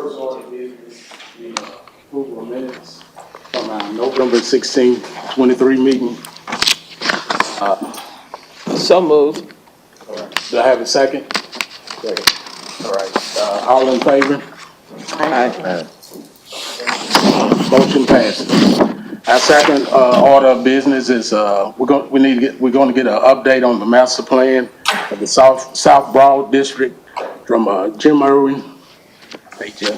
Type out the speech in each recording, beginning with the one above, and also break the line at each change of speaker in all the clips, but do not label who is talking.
first order of business, the approval of minutes from our November 16, 23 meeting.
So moved.
Do I have a second? Second. All right, all in favor?
Aye.
Motion passes. Our second order of business is we're going to get an update on the master plan of the South Broad District from Jim Irwin. Hey, Jim.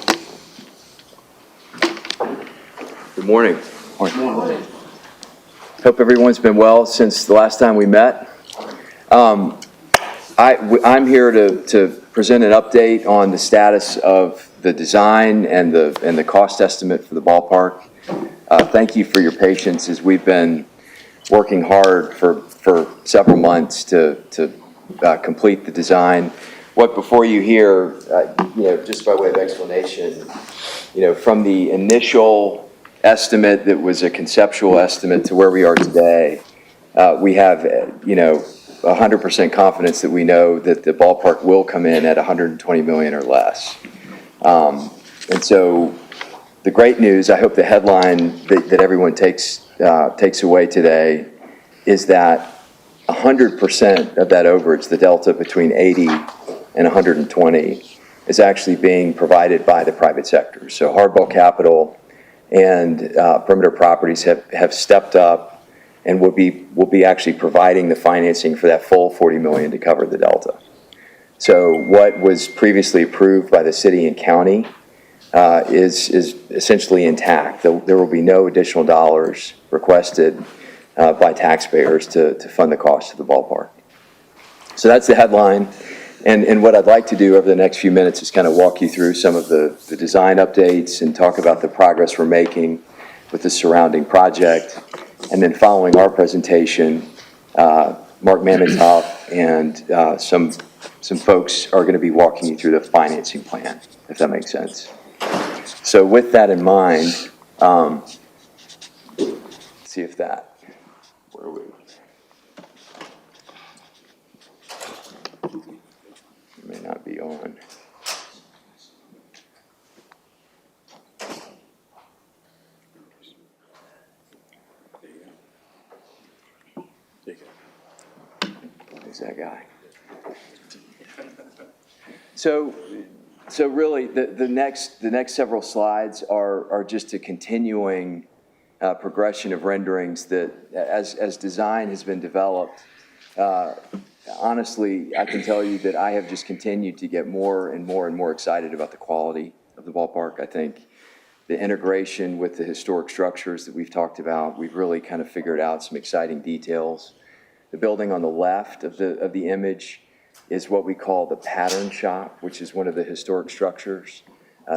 Good morning. Hope everyone's been well since the last time we met. I'm here to present an update on the status of the design and the cost estimate for the ballpark. Thank you for your patience as we've been working hard for several months to complete the design. What before you hear, just by way of explanation, from the initial estimate that was a conceptual estimate to where we are today, we have, 100% confidence that we know that the ballpark will come in at 120 million or less. And so the great news, I hope the headline that everyone takes away today is that 100% of that overage, the delta between 80 and 120, is actually being provided by the private sector. So Hardball Capital and Perimeter Properties have stepped up and will be actually providing the financing for that full 40 million to cover the delta. So what was previously approved by the city and county is essentially intact. There will be no additional dollars requested by taxpayers to fund the cost of the ballpark. So that's the headline. And what I'd like to do over the next few minutes is kind of walk you through some of the design updates and talk about the progress we're making with the surrounding project. And then following our presentation, Mark Mamontoff and some folks are going to be walking you through the financing plan, if that makes sense. So with that in mind, see if that, where are we? It may not be on. Who's that guy? So really, the next several slides are just a continuing progression of renderings that, as design has been developed, honestly, I can tell you that I have just continued to get more and more excited about the quality of the ballpark. I think the integration with the historic structures that we've talked about, we've really kind of figured out some exciting details. The building on the left of the image is what we call the pattern shop, which is one of the historic structures.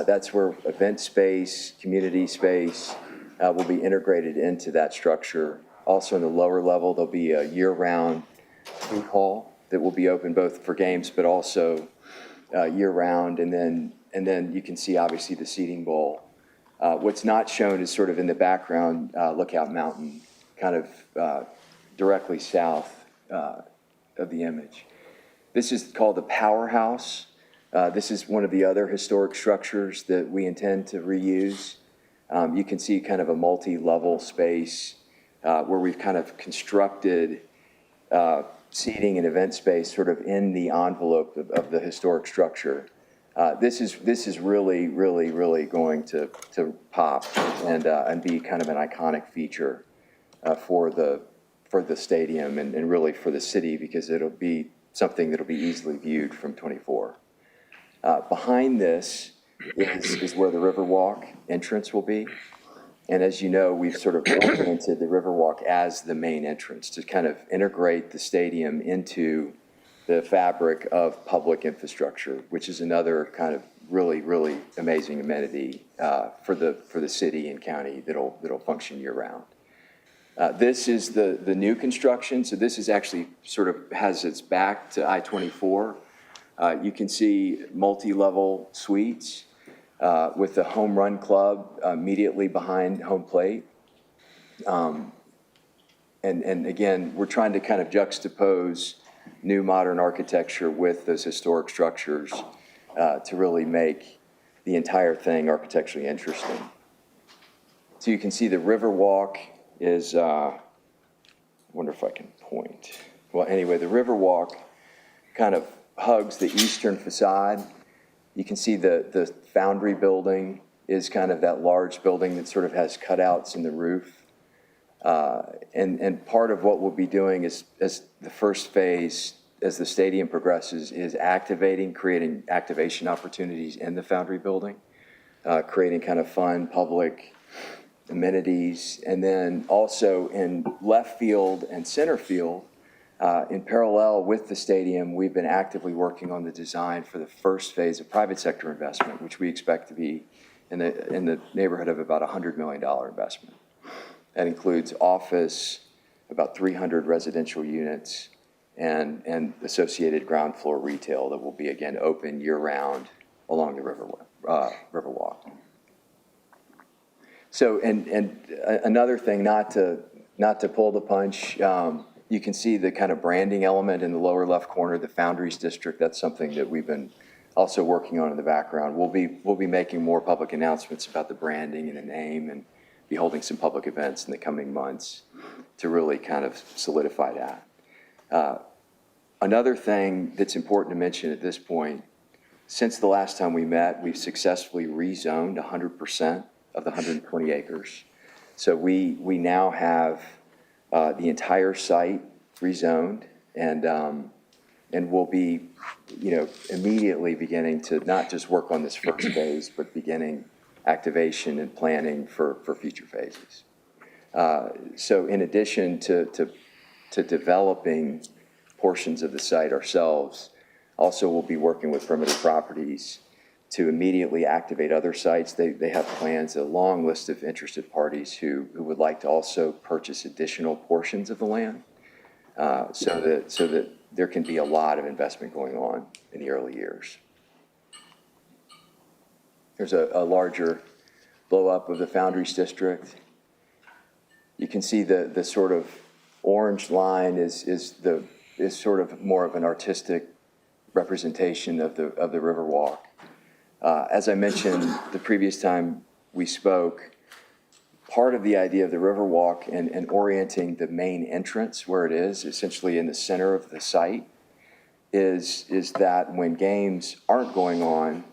That's where event space, community space will be integrated into that structure. Also in the lower level, there'll be a year-round food hall that will be open both for games but also year-round. And then you can see obviously the seating bowl. What's not shown is sort of in the background, Lookout Mountain, kind of directly south of the image. This is called the powerhouse. This is one of the other historic structures that we intend to reuse. You can see kind of a multi-level space where we've kind of constructed seating and event space sort of in the envelope of the historic structure. This is really going to pop and be kind of an iconic feature for the stadium and really for the city, because it'll be something that'll be easily viewed from 24. Behind this is where the Riverwalk entrance will be. And as you know, we've sort of implemented the Riverwalk as the main entrance to kind of integrate the stadium into the fabric of public infrastructure, which is another kind of really amazing amenity for the city and county that'll function year round. This is the new construction. So this is actually sort of has its back to I-24. You can see multi-level suites with the home run club immediately behind home plate. And again, we're trying to kind of juxtapose new modern architecture with those historic structures to really make the entire thing architecturally interesting. So you can see the Riverwalk is, I wonder if I can point. Well, anyway, the Riverwalk kind of hugs the eastern facade. You can see the Foundry building is kind of that large building that sort of has cutouts in the roof. And part of what we'll be doing is, as the first phase, as the stadium progresses, is creating activation opportunities in the Foundry building, creating kind of fun public amenities. And then also in left field and center field, in parallel with the stadium, we've been actively working on the design for the first phase of private sector investment, which we expect to be in the neighborhood of about $100 million investment. That includes office, about 300 residential units, and associated ground floor retail that will be, again, open year-round along the Riverwalk. So, and another thing, not to pull the punch, you can see the kind of branding element in the lower left corner, the Foundries District. That's something that we've been also working on in the background. We'll be making more public announcements about the branding and the name, and be holding some public events in the coming months to really kind of solidify that. Another thing that's important to mention at this point, since the last time we met, we've successfully rezoned 100% of the 120 acres. So we now have the entire site rezoned, and we'll be, immediately beginning to not just work on this first phase, but beginning activation and planning for future phases. So in addition to developing portions of the site ourselves, also we'll be working with Perimeter Properties to immediately activate other sites. They have plans, a long list of interested parties who would like to also purchase additional portions of the land, so that there can be a lot of investment going on in the early years. There's a larger blow-up of the Foundries District. You can see the sort of orange line is sort of more of an artistic representation of the Riverwalk. As I mentioned the previous time we spoke, part of the idea of the Riverwalk and orienting the main entrance where it is, essentially in the center of the site, is that when games aren't going on,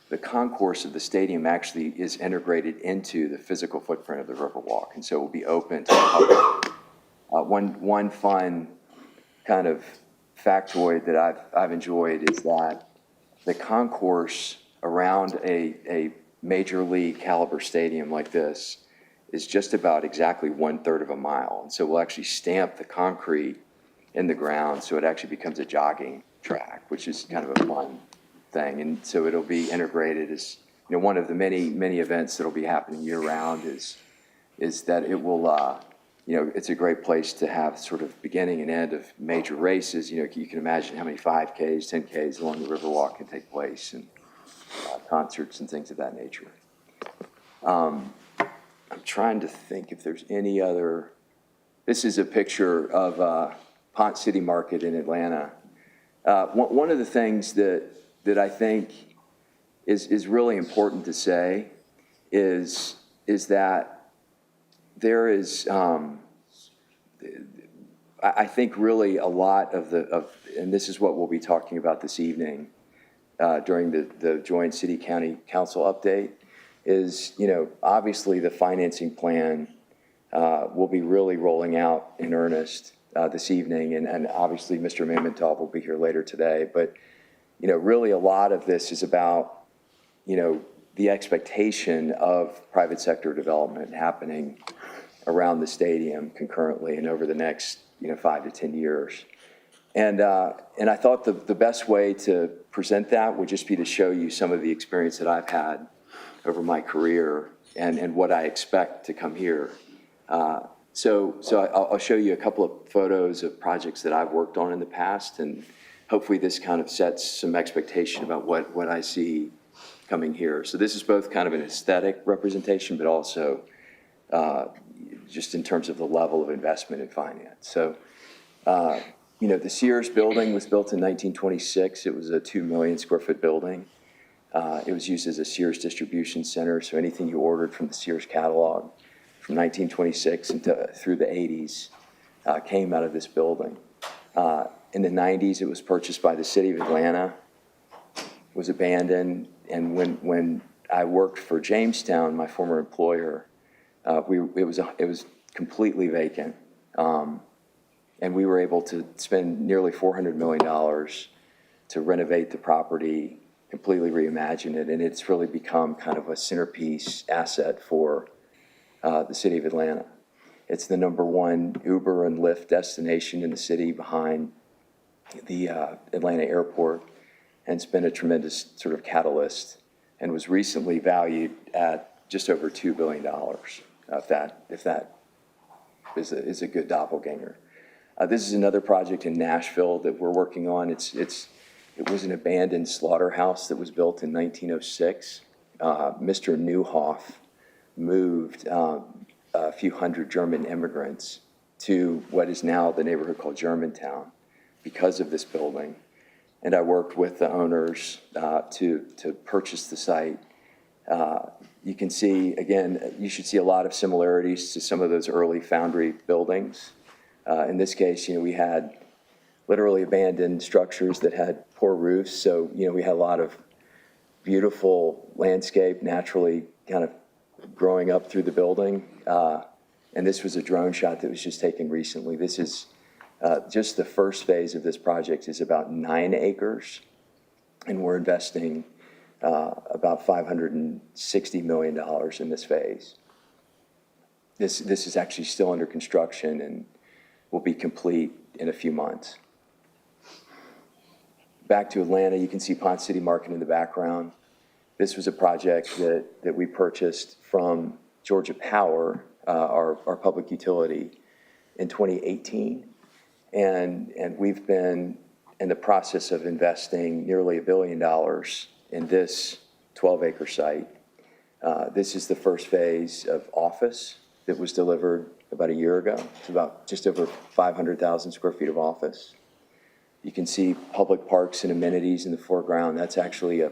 the concourse of the stadium actually is integrated into the physical footprint of the Riverwalk, and so it will be open to the public. One fun kind of factoid that I've enjoyed is that the concourse around a major league caliber stadium like this is just about exactly 1/3 of a mile, and so we'll actually stamp the concrete in the ground so it actually becomes a jogging track, which is kind of a fun thing. And so it'll be integrated as, one of the many events that'll be happening year round is that it will, it's a great place to have sort of beginning and end of major races. You can imagine how many 5Ks, 10Ks along the Riverwalk can take place, and concerts and things of that nature. I'm trying to think if there's any other. This is a picture of Ponce City Market in Atlanta. One of the things that I think is really important to say is that there is, I think really a lot and this is what we'll be talking about this evening during the joint city-county council update, is, obviously the financing plan will be really rolling out in earnest this evening, and obviously Mr. Mamentov will be here later today, but really a lot of this is about, the expectation of private sector development happening around the stadium concurrently and over the next, 5 to 10 years. And I thought the best way to present that would just be to show you some of the experience that I've had over my career and what I expect to come here. So I'll show you a couple of photos of projects that I've worked on in the past, and hopefully this kind of sets some expectation about what I see coming here. So this is both kind of an aesthetic representation, but also just in terms of the level of investment in finance. So, the Sears building was built in 1926. It was a 2 million square foot building. It was used as a Sears distribution center, so anything you ordered from the Sears catalog from 1926 through the 80s came out of this building. In the 90s, it was purchased by the city of Atlanta, was abandoned, and when I worked for Jamestown, my former employer, it was completely vacant. And we were able to spend nearly $400 million to renovate the property, completely reimagine it, and it's really become kind of a centerpiece asset for the city of Atlanta. It's the #1 Uber and Lyft destination in the city behind the Atlanta airport, and it's been a tremendous sort of catalyst and was recently valued at just over $2 billion, if that is a good doppelganger. This is another project in Nashville that we're working on. It was an abandoned slaughterhouse that was built in 1906. Mr. Newhoff moved a few hundred German immigrants to what is now the neighborhood called Germantown because of this building. And I worked with the owners to purchase the site. You can see, again, you should see a lot of similarities to some of those early foundry buildings. In this case, we had literally abandoned structures that had poor roofs. So, we had a lot of beautiful landscape naturally kind of growing up through the building. And this was a drone shot that was just taken recently. This is just the first phase of this project is about 9 acres. And we're investing about $560 million in this phase. This is actually still under construction and will be complete in a few months. Back to Atlanta, you can see Ponce City Market in the background. This was a project that we purchased from Georgia Power, our public utility, in 2018. And we've been in the process of investing nearly $1 billion in this 12-acre site. This is the first phase of office that was delivered about a year ago. It's about just over 500,000 square feet of office. You can see public parks and amenities in the foreground. That's actually a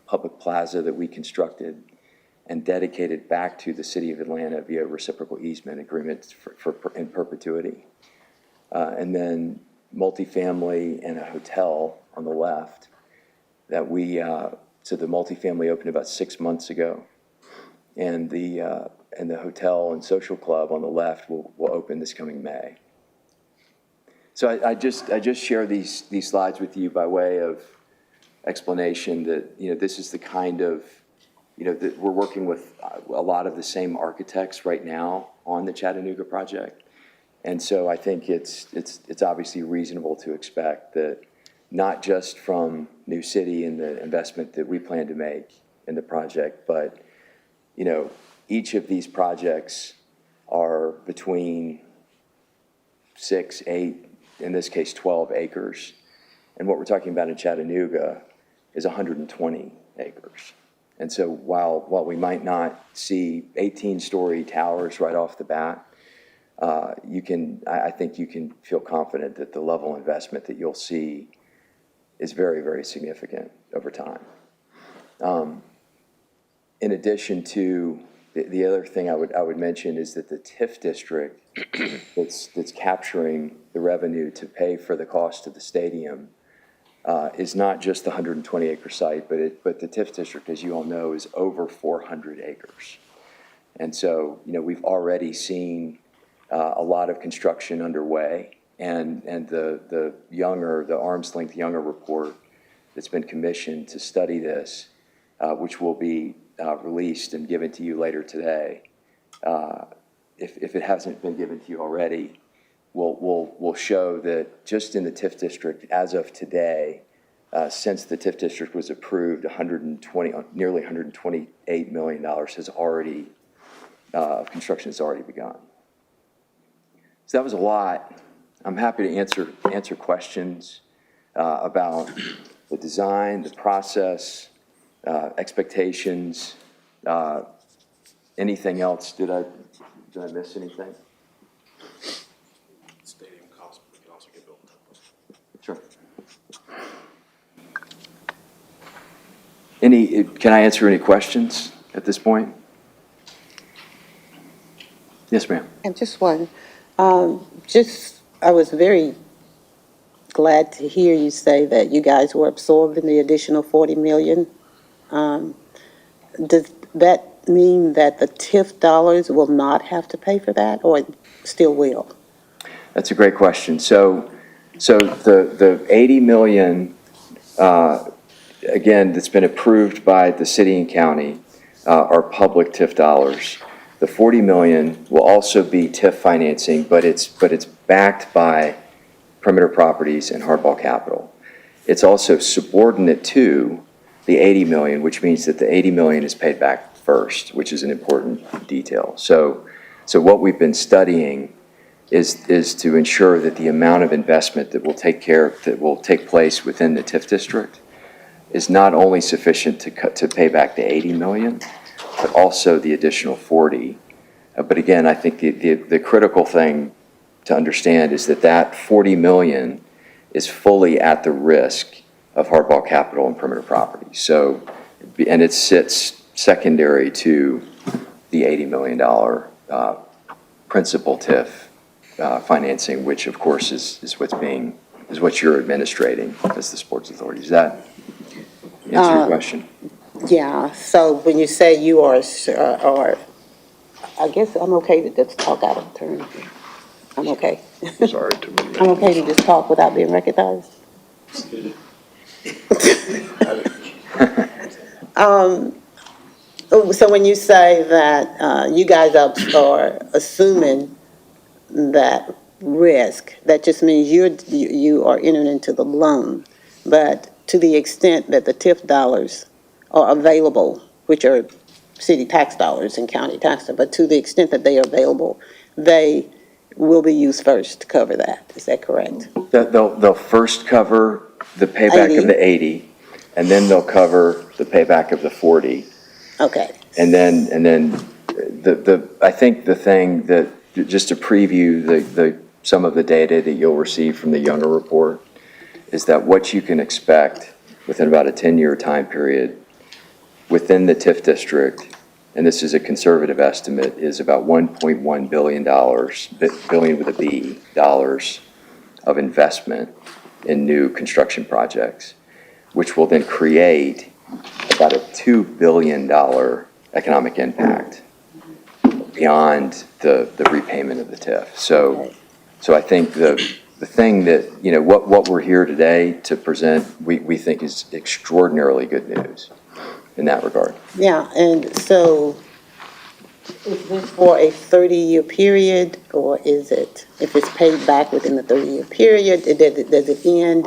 public plaza that we constructed and dedicated back to the city of Atlanta via reciprocal easement agreements in perpetuity. And then multifamily and a hotel on the left that so the multifamily opened about 6 months ago. And the hotel and social club on the left will open this coming May. So I just share these slides with you by way of explanation that this is the kind of that we're working with a lot of the same architects right now on the Chattanooga project, and so I think it's obviously reasonable to expect that not just from New City and the investment that we plan to make in the project, but each of these projects are between 6, 8, in this case 12 acres. And what we're talking about in Chattanooga is 120 acres. And so while we might not see 18-story towers right off the bat, I think you can feel confident that the level of investment that you'll see is very, very significant over time. In addition to the other thing I would mention is that the TIF district that's capturing the revenue to pay for the cost of the stadium is not just the 120-acre site, but the TIF district, as you all know, is over 400 acres. And so, we've already seen a lot of construction underway, and the arm's length Younger report that's been commissioned to study this, which will be released and given to you later today. If it hasn't been given to you already, we'll show that just in the TIF district, as of today, since the TIF district was approved, nearly $128 million construction has already begun. So that was a lot. I'm happy to answer questions about the design, the process, expectations, anything else. Did I miss anything?
Stadium cost, we can also get built on top of.
Sure. Can I answer any questions at this point? Yes, ma'am.
And just one, I was very glad to hear you say that you guys were absorbing the additional 40 million. Um, Does that mean that the TIF dollars will not have to pay for that, or it still will?
That's a great question. So the 80 million, again, that's been approved by the city and county, are public TIF dollars. The 40 million will also be TIF financing, but it's backed by Perimeter Properties and Hardball Capital. It's also subordinate to the 80 million, which means that the 80 million is paid back first, which is an important detail. So what we've been studying is to ensure that the amount of investment that will take place within the TIF district is not only sufficient to pay back the 80 million, but also the additional 40. But again, I think the critical thing to understand is that 40 million is fully at the risk of Hardball Capital and Perimeter Properties. So, and it sits secondary to the $80 million principal TIF financing, which of course is what you're administrating as the Sports Authority. Does that answer your question?
Yeah, so when you say you are, I guess I'm okay to just talk out of turn. I'm okay.
Sorry to me.
I'm okay to just talk without being recognized. So when you say that you guys are assuming that risk, that just means you are entering into the loan. But to the extent that the TIF dollars are available, which are city tax dollars and county tax dollars, but to the extent that they are available, they will be used first to cover that. Is that correct?
They'll first cover the payback
80.
of the 80, and then they'll cover the payback of the 40.
Okay.
And then I think the thing that, just to preview some of the data that you'll receive from the Younger report, is that what you can expect within about a 10-year time period within the TIF district, and this is a conservative estimate, is about $1.1 billion, billion with a B, dollars of investment in new construction projects, which will then create about a $2 billion economic impact beyond the repayment of the TIF. So I think the thing that, what we're here today to present, we think is extraordinarily good news in that regard.
Yeah, and so is this for a 30-year period, or is it, if it's paid back within the 30-year period, does it end?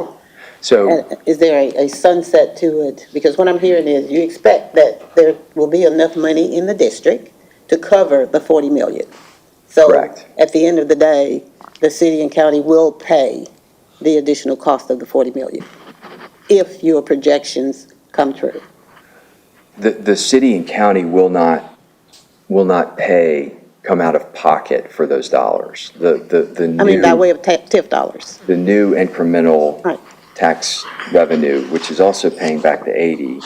So,
Is there a sunset to it? Because what I'm hearing is you expect that there will be enough money in the district to cover the 40 million. So
correct.
at the end of the day, the city and county will pay the additional cost of the 40 million if your projections come true.
The city and county will not come out of pocket for those dollars.
I mean, by way of TIF dollars.
The new incremental
Right.
tax revenue, which is also paying back the 80,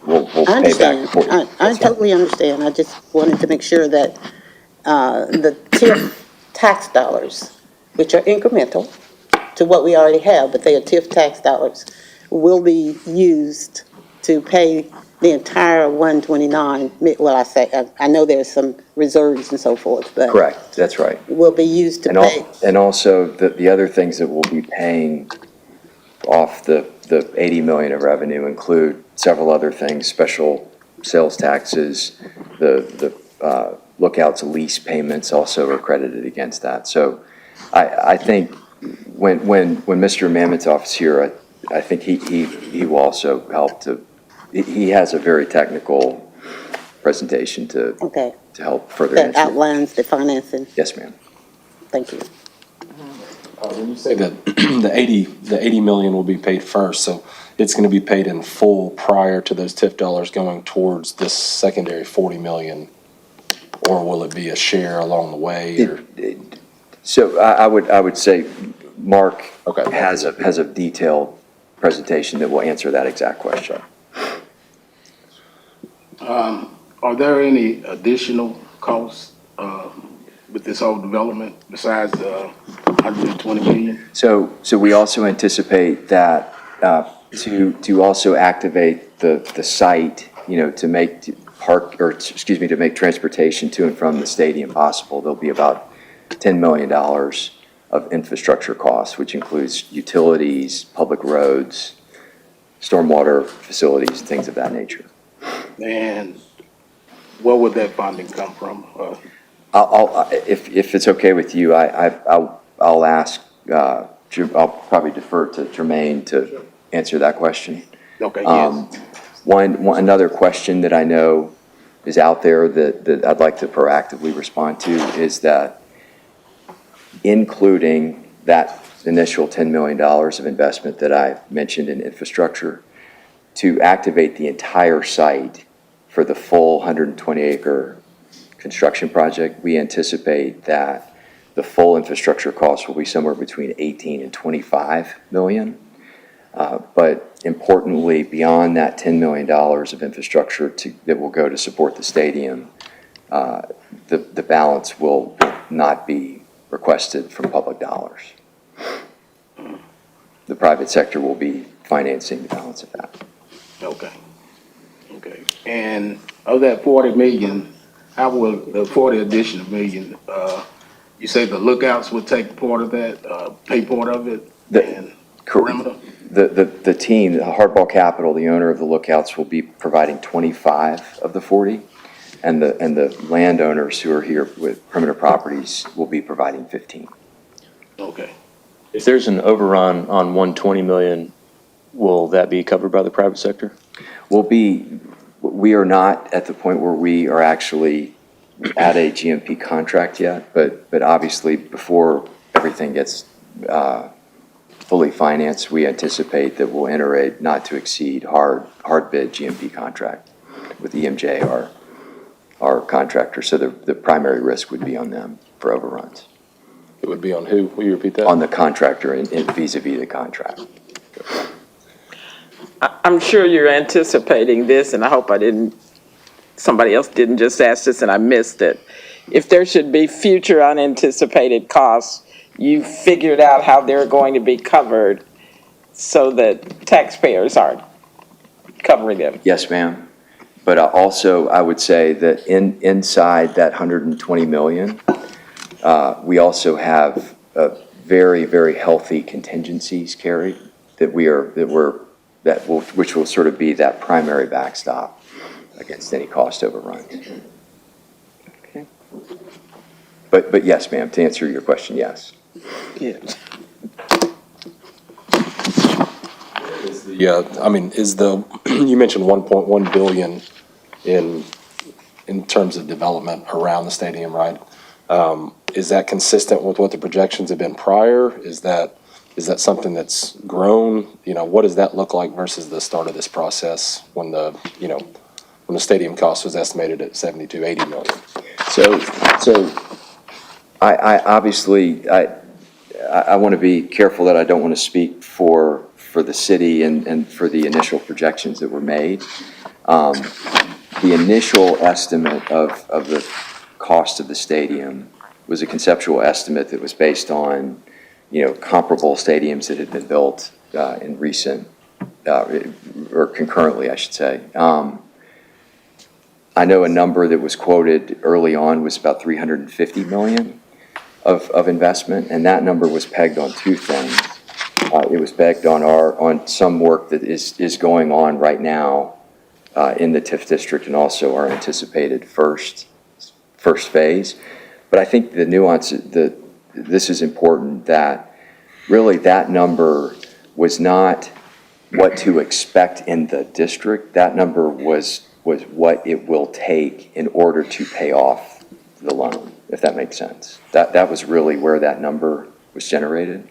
will
I
pay back
understand.
the 40.
I
That's right.
totally understand. I just wanted to make sure that the TIF tax dollars, which are incremental to what we already have, but they are TIF tax dollars, will be used to pay the entire 129. Well, I know there's some reserves and so forth, but
Correct, that's right.
will be used to
And
pay.
and also, the other things that we'll be paying off the 80 million of revenue include several other things, special sales taxes, the Lookout's lease payments also are credited against that. So I think when Mr. Mametof's here, I think he will also help he has a very technical presentation to
Okay,
help further
that
answer.
outlines the financing.
Yes, ma'am.
Thank you.
When you say that the 80 million will be paid first, so it's going to be paid in full prior to those TIF dollars going towards this secondary 40 million, or will it be a share along the way? Or?
So I would say Mark
Okay.
has a detailed presentation that will answer that exact question.
Are there any additional costs, with this whole development besides the 120 million?
So we also anticipate that to also activate the site, to make to make transportation to and from the stadium possible, there'll be about $10 million of infrastructure costs, which includes utilities, public roads, stormwater facilities, things of that nature.
And where would that funding come from?
If it's okay with you, I'll ask, I'll probably defer to Jermaine to answer that question.
Okay, yes.
Another question that I know is out there that I'd like to proactively respond to is that including that initial $10 million of investment that I mentioned in infrastructure, to activate the entire site for the full 120-acre construction project, we anticipate that the full infrastructure cost will be somewhere between 18 and 25 million. But importantly, beyond that $10 million of infrastructure that will go to support the stadium, the balance will not be requested from public dollars. The private sector will be financing the balance of that.
Okay. Okay. And of that 40 million, how will the 40 additional million, you say the lookouts would take part of that, pay part of it? And perimeter?
The team, the Hardball Capital, the owner of the lookouts, will be providing 25 of the 40, and the landowners who are here with Perimeter Properties will be providing 15.
Okay.
If there's an overrun on 120 million, will that be covered by the private sector?
We are not at the point where we are actually at a GMP contract yet, but obviously before everything gets fully financed, we anticipate that we'll enter a not to exceed hard bid GMP contract with EMJ, our contractor. So the primary risk would be on them for overruns.
It would be on who? Will you repeat that?
On the contractor and vis-a-vis the contract.
I'm sure you're anticipating this, and I hope somebody else didn't just ask this and I missed it. If there should be future unanticipated costs, you figured out how they're going to be covered so that taxpayers aren't covering them.
Yes, ma'am. But also, I would say that inside that 120 million, we also have very, very healthy contingencies carried which will sort of be that primary backstop against any cost overruns. Okay. But yes, ma'am, to answer your question, yes.
Yeah.
Yeah, I mean, you mentioned 1.1 billion in terms of development around the stadium, right? Is that consistent with what the projections have been prior? Is that something that's grown? What does that look like versus the start of this process when the stadium cost was estimated at 70 to 80 million?
So I obviously, I want to be careful that I don't want to speak for the city and for the initial projections that were made. The initial estimate of the cost of the stadium was a conceptual estimate that was based on, comparable stadiums that had been built in recent, or concurrently, I should say. I know a number that was quoted early on was about 350 million of investment, and that number was pegged on two things. It was pegged on some work that is going on right now in the TIF district, and also our anticipated first phase. But I think the nuance that this is important, that really that number was not what to expect in the district. That number was what it will take in order to pay off the loan, if that makes sense. That was really where that number was generated.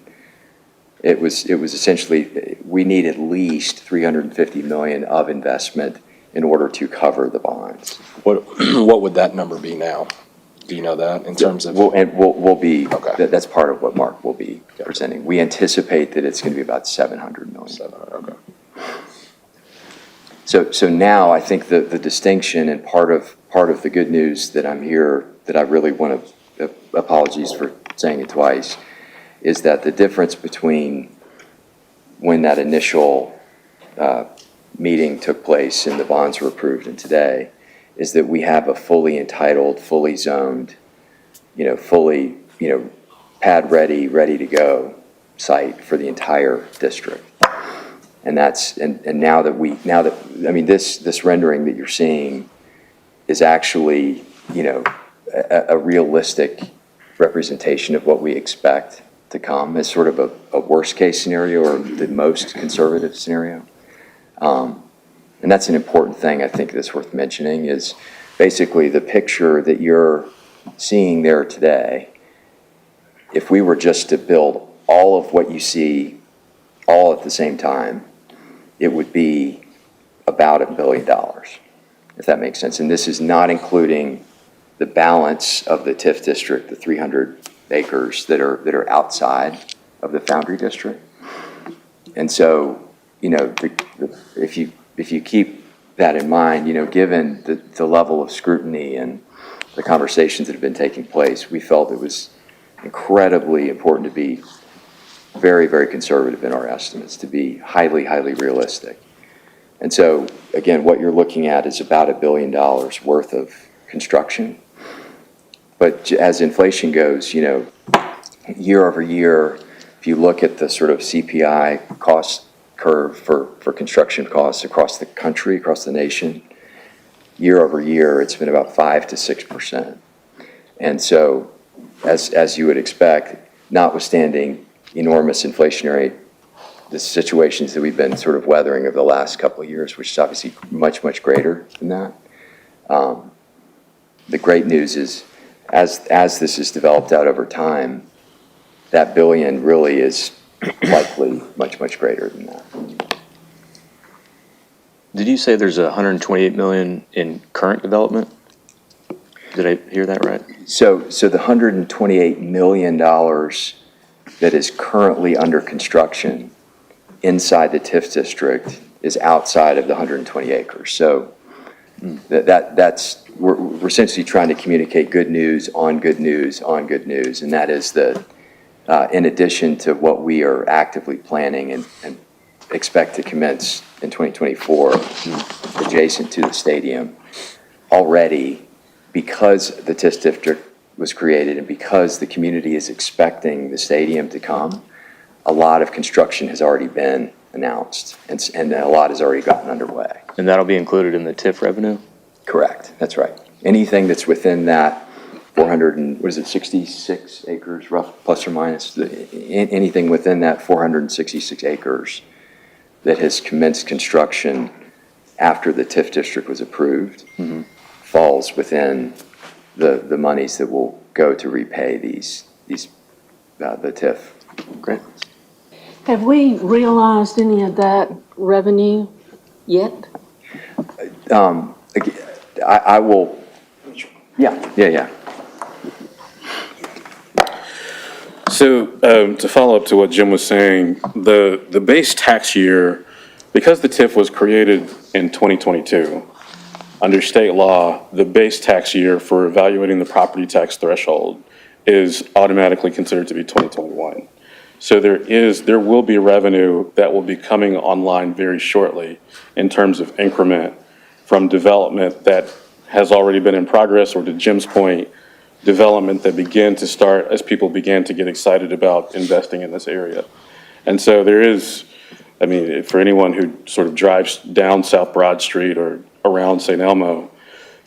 It was essentially, we need at least 350 million of investment in order to cover the bonds.
What would that number be now? Do you know that in terms of?
We'll be,
Okay.
that's part of what Mark will be presenting. We anticipate that it's going to be about 700 million.
700, okay.
So now I think the distinction and part of the good news that I'm here, that I really want to, apologies for saying it twice, is that the difference between when that initial meeting took place and the bonds were approved and today is that we have a fully entitled, fully zoned, fully, pad ready, ready to go site for the entire district. And that's, and now that, I mean, this rendering that you're seeing is actually, a realistic representation of what we expect to come as sort of a worst case scenario or the most conservative scenario. And that's an important thing I think that's worth mentioning is basically the picture that you're seeing there today. If we were just to build all of what you see all at the same time, it would be about $1 billion, if that makes sense. And this is not including the balance of the TIF district, the 300 acres that are outside of the Foundry district. And so, if you keep that in mind, given the level of scrutiny and the conversations that have been taking place, we felt it was incredibly important to be very, very conservative in our estimates, to be highly, highly realistic. And so, again, what you're looking at is about $1 billion worth of construction. But as inflation goes, year over year, if you look at the sort of CPI cost curve for construction costs across the country, across the nation, year over year, it's been about 5 to 6%. And so, as you would expect, notwithstanding enormous inflationary the situations that we've been sort of weathering over the last couple of years, which is obviously much, much greater than that. The great news is, as this is developed out over time, that $1 billion really is likely much, much greater than that.
Did you say there's $128 million in current development? Did I hear that right?
So the $128 million that is currently under construction inside the TIF district is outside of the 120 acres. So that's we're essentially trying to communicate good news on good news on good news, and that is that in addition to what we are actively planning and expect to commence in 2024 adjacent to the stadium, already because the TIF district was created and because the community is expecting the stadium to come, a lot of construction has already been announced and a lot has already gotten underway.
And that'll be included in the TIF revenue?
Correct, that's right. Anything that's within that 66 acres, rough, plus or minus, anything within that 466 acres that has commenced construction after the TIF district was approved falls within the monies that will go to repay the TIF.
Great.
Have we realized any of that revenue yet?
I will, yeah.
So to follow up to what Jim was saying, the base tax year, because the TIF was created in 2022, under state law, the base tax year for evaluating the property tax threshold is automatically considered to be 2021. So there will be revenue that will be coming online very shortly in terms of increment from development that has already been in progress, or to Jim's point, development that began to start as people began to get excited about investing in this area. And so there is, I mean, for anyone who sort of drives down South Broad Street or around St. Elmo,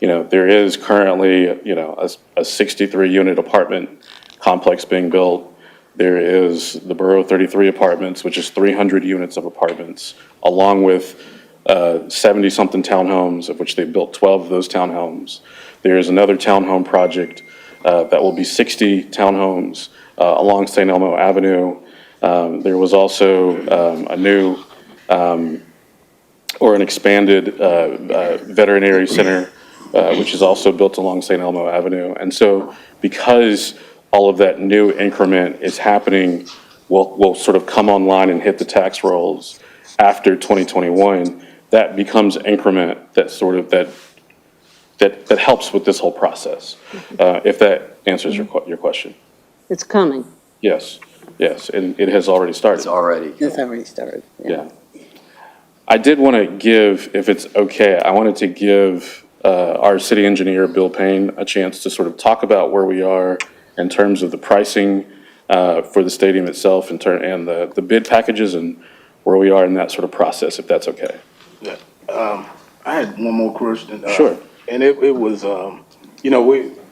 there is currently, a 63-unit apartment complex being built. There is the Borough 33 Apartments, which is 300 units of apartments, along with 70-something townhomes, of which they built 12 of those townhomes. There is another townhome project that will be 60 townhomes along St. Elmo Avenue. There was also a new or an expanded veterinary center, which is also built along St. Elmo Avenue. And so because all of that new increment is happening, will sort of come online and hit the tax rolls after 2021, that becomes increment that sort of, that helps with this whole process, if that answers your question.
It's coming.
Yes, yes, and it has already started.
It's already.
It's already started.
Yeah. I did want to give, if it's okay, I wanted to give our city engineer, Bill Payne, a chance to sort of talk about where we are in terms of the pricing for the stadium itself and the bid packages and where we are in that sort of process, if that's okay.
Yeah. I had one more question.
Sure.
And it was,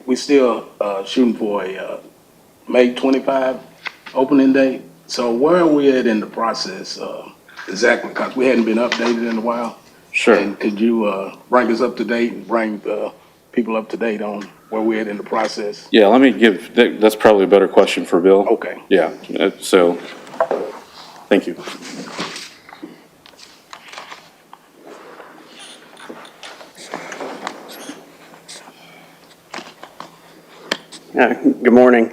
we still shooting for a May 25 opening date. So where are we at in the process exactly? Because we hadn't been updated in a while.
Sure.
And could you bring us up to date and bring the people up to date on where we're at in the process?
Yeah, let me that's probably a better question for Bill.
Okay.
Yeah, so, thank you.
Good morning.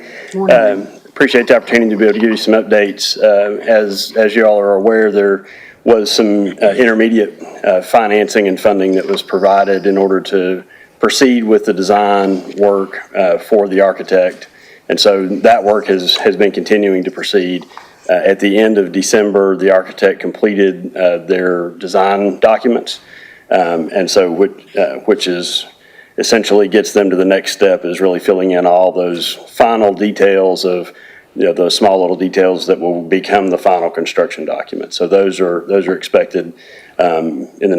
Appreciate the opportunity to be able to give you some updates. As you all are aware, there was some intermediate financing and funding that was provided in order to proceed with the design work for the architect. And so that work has been continuing to proceed. At the end of December, the architect completed their design documents. And so which is essentially gets them to the next step, is really filling in all those final details of, those small little details that will become the final construction document. So those are expected in the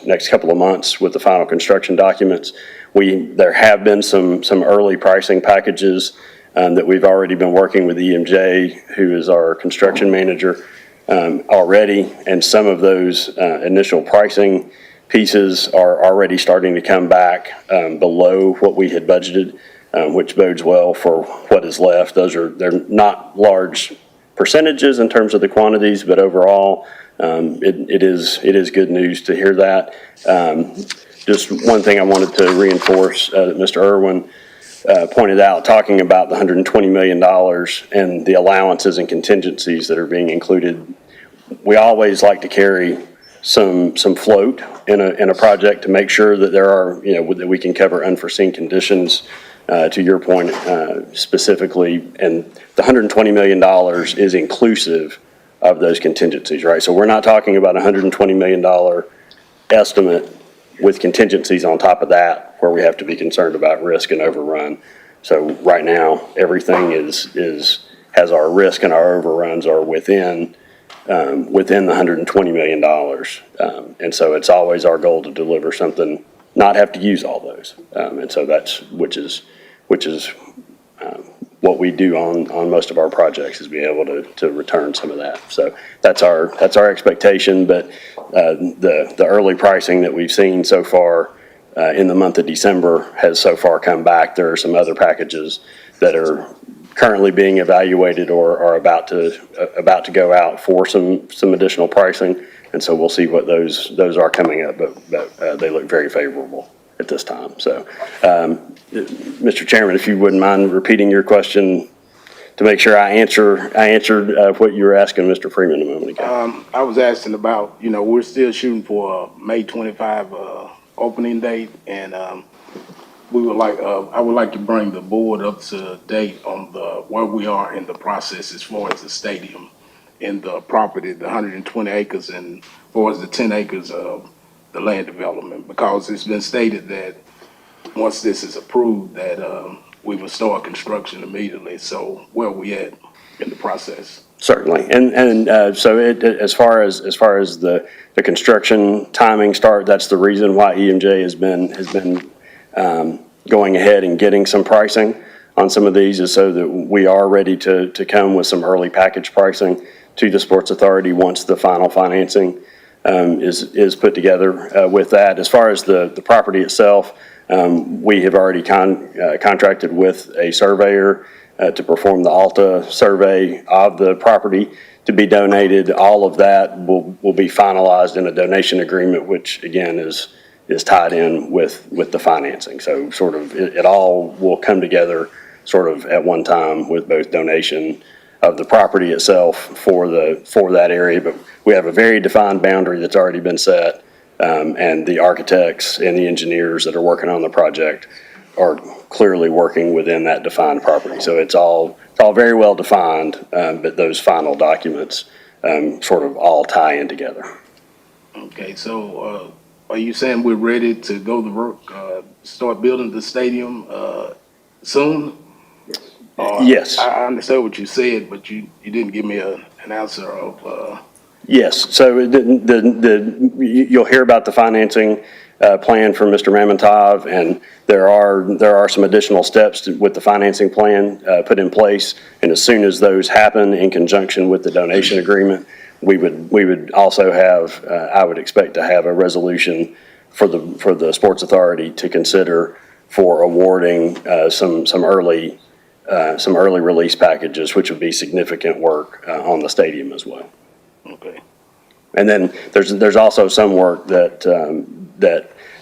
next couple of months with the final construction documents. There have been some early pricing packages that we've already been working with EMJ, who is our construction manager, already, and some of those initial pricing pieces are already starting to come back below what we had budgeted, which bodes well for what is left. They're not large percentages in terms of the quantities, but overall, it is good news to hear that. Just one thing I wanted to reinforce that Mr. Irwin pointed out, talking about the $120 million and the allowances and contingencies that are being included. We always like to carry some float in a project to make sure that there are, that we can cover unforeseen conditions, to your point, specifically. And the $120 million is inclusive of those contingencies, right? So we're not talking about a $120 million estimate with contingencies on top of that, where we have to be concerned about risk and overrun. So right now, everything has our risk and our overruns are within the $120 million. And so it's always our goal to deliver something, not have to use all those. And so which is what we do on most of our projects, is be able to return some of that. So that's our expectation, but the early pricing that we've seen so far in the month of December has so far come back. There are some other packages that are currently being evaluated or are about to go out for some additional pricing, and so we'll see what those are coming up, but they look very favorable at this time. So, Mr. Chairman, if you wouldn't mind repeating your question to make sure I answered what you were asking Mr. Freeman a moment ago.
I was asking about, we're still shooting for a May 25 opening date, and I would like to bring the board up to date on where we are in the process as far as the stadium and the property, the 120 acres, and as far as the 10 acres of the land development, because it's been stated that once this is approved, that we will start construction immediately. So where are we at in the process?
Certainly, and so as far as the construction timing start, that's the reason why EMJ has been going ahead and getting some pricing on some of these, is so that we are ready to come with some early package pricing to the Sports Authority once the final financing is put together with that. As far as the property itself, we have already contracted with a surveyor to perform the ALTA survey of the property to be donated. All of that will be finalized in a donation agreement, which again is tied in with the financing. So sort of it all will come together sort of at one time, with both donation of the property itself for that area. But we have a very defined boundary that's already been set And the architects and the engineers that are working on the project are clearly working within that defined property. So it's all very well defined, but those final documents sort of all tie in together.
Okay, so, are you saying we're ready to go to work, start building the stadium, soon? Or-
Yes.
I understand what you said, but you didn't give me an answer of,
Yes, so you'll hear about the financing plan from Mr. Mamontov, and there are some additional steps with the financing plan put in place. And as soon as those happen in conjunction with the donation agreement, we would also have, I would expect to have a resolution for the Sports Authority to consider for awarding some early release packages, which would be significant work on the stadium as well.
okay.
And then there's also some work that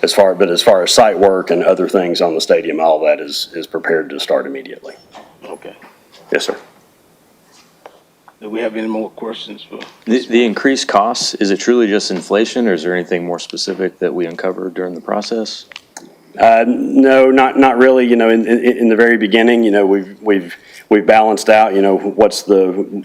as far as site work and other things on the stadium, all that is prepared to start immediately.
Okay.
Yes, sir.
Do we have any more questions for?
The increased costs, is it truly just inflation, or is there anything more specific that we uncovered during the process?
No, not really. You know, in the very beginning, you know, we've balanced out, you know, what's the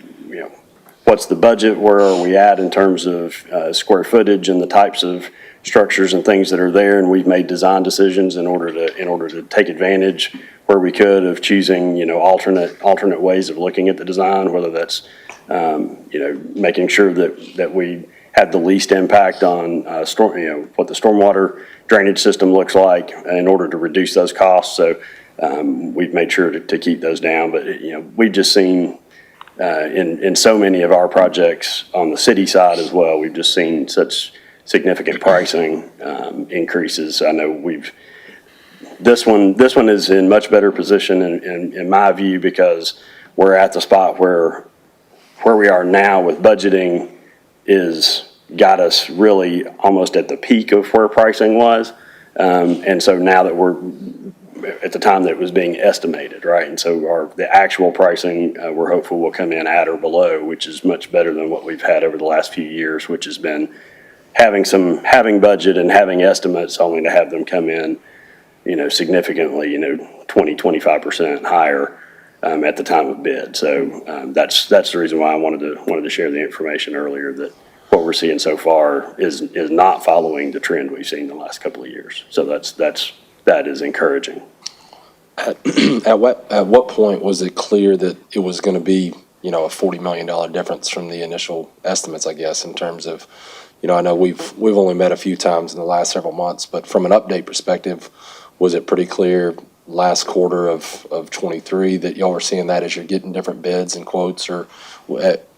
budget, where are we at in terms of square footage and the types of structures and things that are there, and we've made design decisions in order to take advantage where we could of choosing, you know, alternate ways of looking at the design, whether that's you know, making sure that we had the least impact on what the stormwater drainage system looks like in order to reduce those costs. So we've made sure to keep those down. But you know, we've just seen in so many of our projects on the city side as well, we've just seen such significant pricing increases. I know this one is in much better position in my view, because we're at the spot where we are now with budgeting is got us really almost at the peak of where pricing was. And so now that we're at the time that it was being estimated, right? And so the actual pricing, we're hopeful will come in at or below, which is much better than what we've had over the last few years, which has been having budget and having estimates only to have them come in, you know, significantly, you know, 25% higher at the time of bid. So that's the reason why I wanted to share the information earlier, that what we're seeing so far is not following the trend we've seen the last couple of years. So that is encouraging.
At what point was it clear that it was going to be, you know, a $40 million difference from the initial estimates, I guess, in terms of, you know, I know we've only met a few times in the last several months, but from an update perspective, was it pretty clear last quarter of 23 that y'all were seeing that as you're getting different bids and quotes, or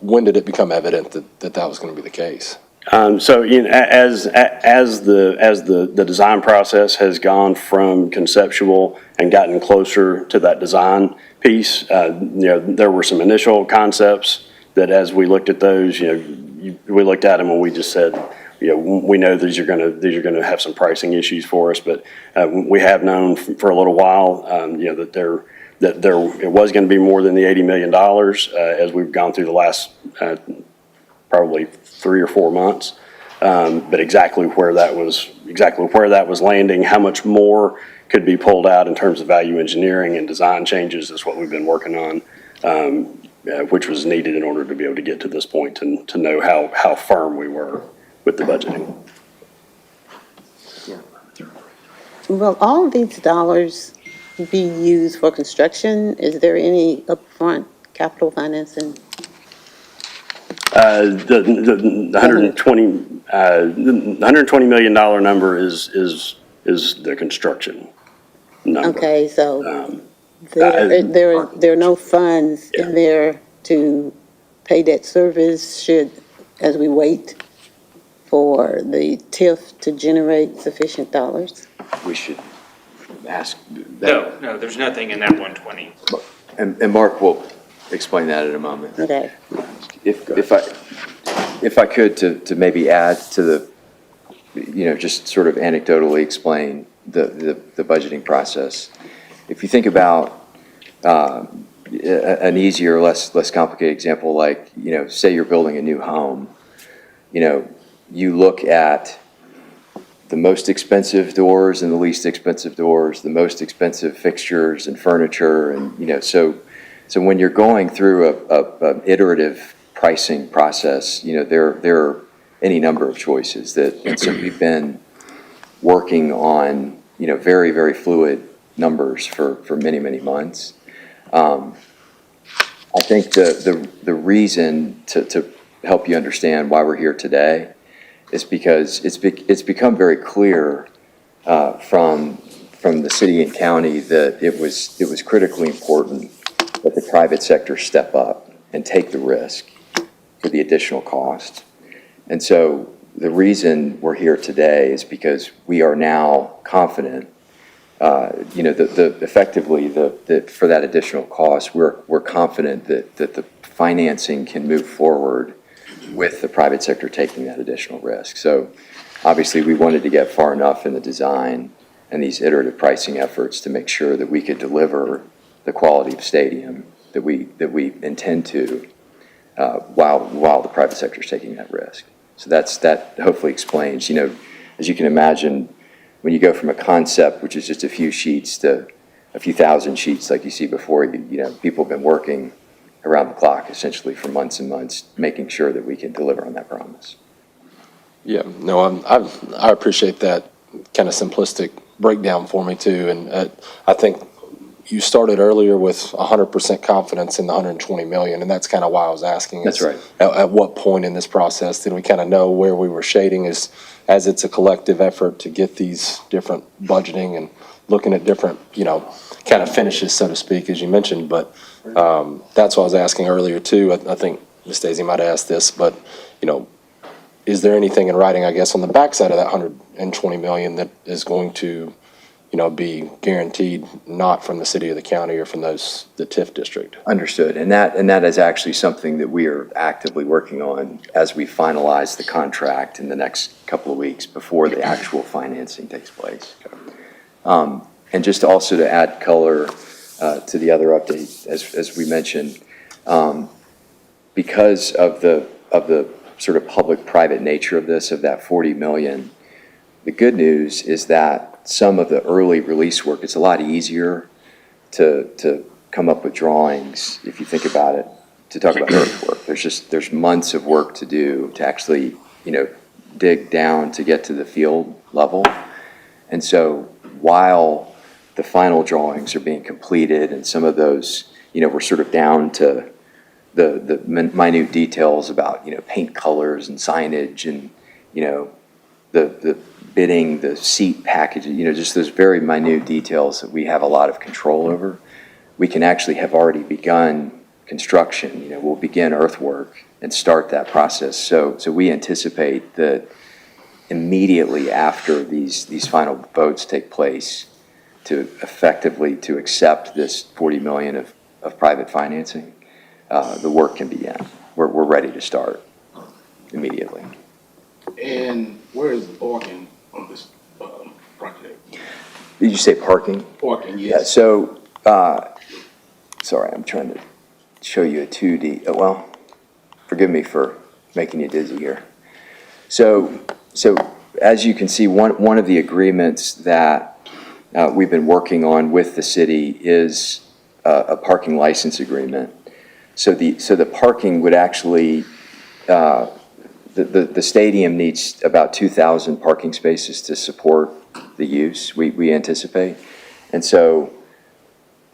when did it become evident that was going to be the case?
So you know, as the design process has gone from conceptual and gotten closer to that design piece, you know, there were some initial concepts that as we looked at those, you know, we looked at them and we just said, you know, we know these are going to have some pricing issues for us, but we have known for a little while, you know, that it was going to be more than the $80 million as we've gone through the last probably 3 or 4 months. But exactly where that was landing, how much more could be pulled out in terms of value engineering and design changes is what we've been working on, which was needed in order to be able to get to this point to know how firm we were with the budgeting.
Will all of these dollars be used for construction? Is there any upfront capital financing?
The $120 million number is the construction number.
Okay, so there are no funds in there to pay debt service as we wait for the TIF to generate sufficient dollars?
We should ask that.
No, there's nothing in that 120.
And Mark will explain that in a moment.
Okay.
If I could to maybe add to the, you know, just sort of anecdotally explain the budgeting process. If you think about an easier, less complicated example, like, you know, say you're building a new home, you know, you look at the most expensive doors and the least expensive doors, the most expensive fixtures and furniture, and, so when you're going through a iterative pricing process, there are any number of choices and so we've been working on, very, very fluid numbers for many, many months. I think the reason to help you understand why we're here today is because it's become very clear from the city and county that it was critically important that the private sector step up and take the risk for the additional cost. And so the reason we're here today is because we are now confident, effectively for that additional cost, we're confident that the financing can move forward with the private sector taking that additional risk. So obviously we wanted to get far enough in the design and these iterative pricing efforts to make sure that we could deliver the quality of stadium that we intend to while the private sector is taking that risk. So that hopefully explains, as you can imagine, when you go from a concept, which is just a few sheets, to a few thousand sheets like you see before you, people have been working around the clock essentially for months and months, making sure that we can deliver on that promise.
Yeah, no, I appreciate that kind of simplistic breakdown for me too. And I think you started earlier with 100% confidence in the 120 million, and that's kind of why I was asking.
That's right.
At what point in this process did we kind of know where we were shading as it's a collective effort to get these different budgeting and looking at different, kind of finishes, so to speak, as you mentioned. But that's what I was asking earlier too. I think Ms. Daisy might have asked this, but, is there anything in writing, I guess, on the backside of that 120 million that is going to, be guaranteed not from the city or the county or from the TIF district?
Understood. And that is actually something that we are actively working on as we finalize the contract in the next couple of weeks before the actual financing takes place. And just also to add color to the other update, as we mentioned, because of the sort of public-private nature of this, of that 40 million, the good news is that some of the early release work, it's a lot easier to come up with drawings, if you think about it, to talk about earthwork. There's months of work to do to actually, dig down to get to the field level. And so while the final drawings are being completed and some of those, we're sort of down to the minute details about, paint colors and signage and, the bidding, the seat packaging, just those very minute details that we have a lot of control over. We can actually have already begun construction, we'll begin earthwork and start that process. So we anticipate that immediately after these final votes take place to effectively to accept this 40 million of private financing, the work can begin. We're ready to start immediately.
And where is the parking on this project?
Did you say parking?
Parking,
Yeah,
yes.
so, sorry, I'm trying to show you a 2D, well, forgive me for making you dizzy here. So as you can see, one of the agreements that we've been working on with the city is a parking license agreement. So the parking would actually, the stadium needs about 2,000 parking spaces to support the use, we anticipate. And so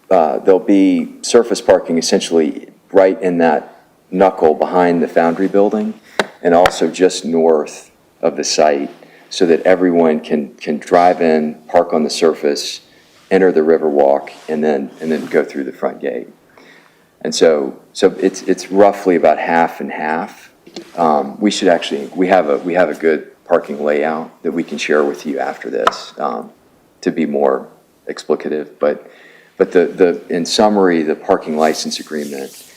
there'll be surface parking essentially right in that knuckle behind the Foundry building and also just north of the site so that everyone can drive in, park on the surface, enter the Riverwalk, and then go through the front gate. And so it's roughly about half and half. We have a good parking layout that we can share with you after this to be more explicative. But in summary, the parking license agreement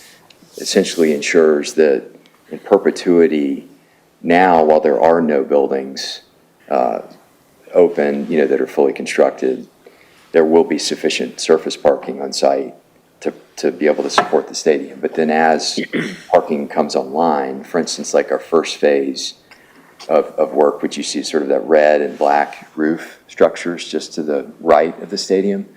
essentially ensures that in perpetuity now, while there are no buildings open, that are fully constructed, there will be sufficient surface parking on site to be able to support the stadium. But then as parking comes online, for instance, like our first phase, of work, which you see sort of that red and black roof structures just to the right of the stadium.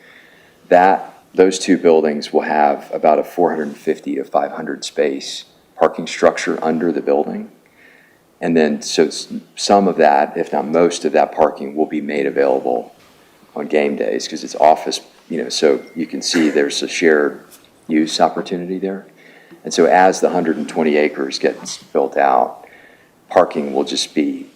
Those two buildings will have about a 450 to 500 space parking structure under the building. And then, so some of that, if not most of that parking will be made available on game days because it's office, so you can see there's a shared use opportunity there. And so as the 120 acres gets built out, parking will just be,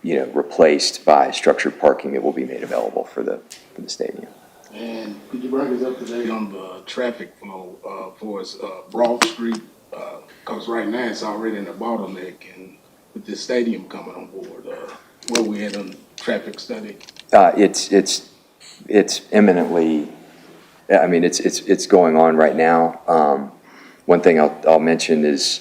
replaced by structured parking that will be made available for the stadium.
And could you bring us up to date on the traffic flow for us, Broad Street? Because right now it's already in a bottleneck, and with the stadium coming on board, where we at on traffic study?
It's imminently, I mean, it's going on right now. One thing I'll mention is,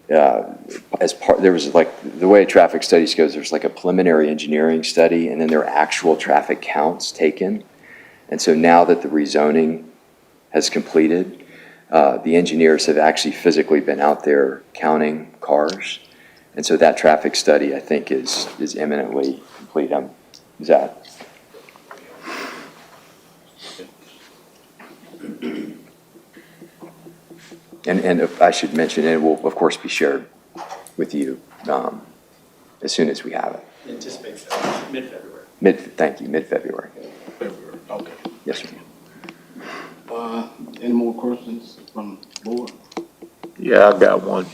there was like, the way traffic studies goes, there's like a preliminary engineering study, and then there are actual traffic counts taken. And so now that the rezoning has completed, the engineers have actually physically been out there counting cars. And so that traffic study, I think, is imminently complete. Is that? And if I should mention, it will, of course, be shared with you as soon as we have it.
Anticipate mid-February.
Thank you, mid-February.
February, okay.
Yes, sir.
Any more questions from the board?
Yeah, I got one.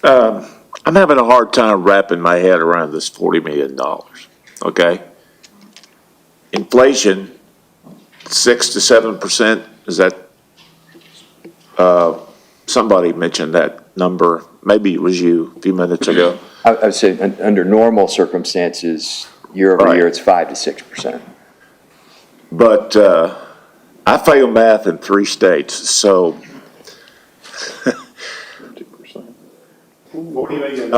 I'm having a hard time wrapping my head around this $40 million, okay? Inflation, 6 to 7%, is that, somebody mentioned that number, maybe it was you a few minutes ago.
I would say under normal circumstances, year over year, it's 5 to 6%.
But I failed math in 3 states, so $40 million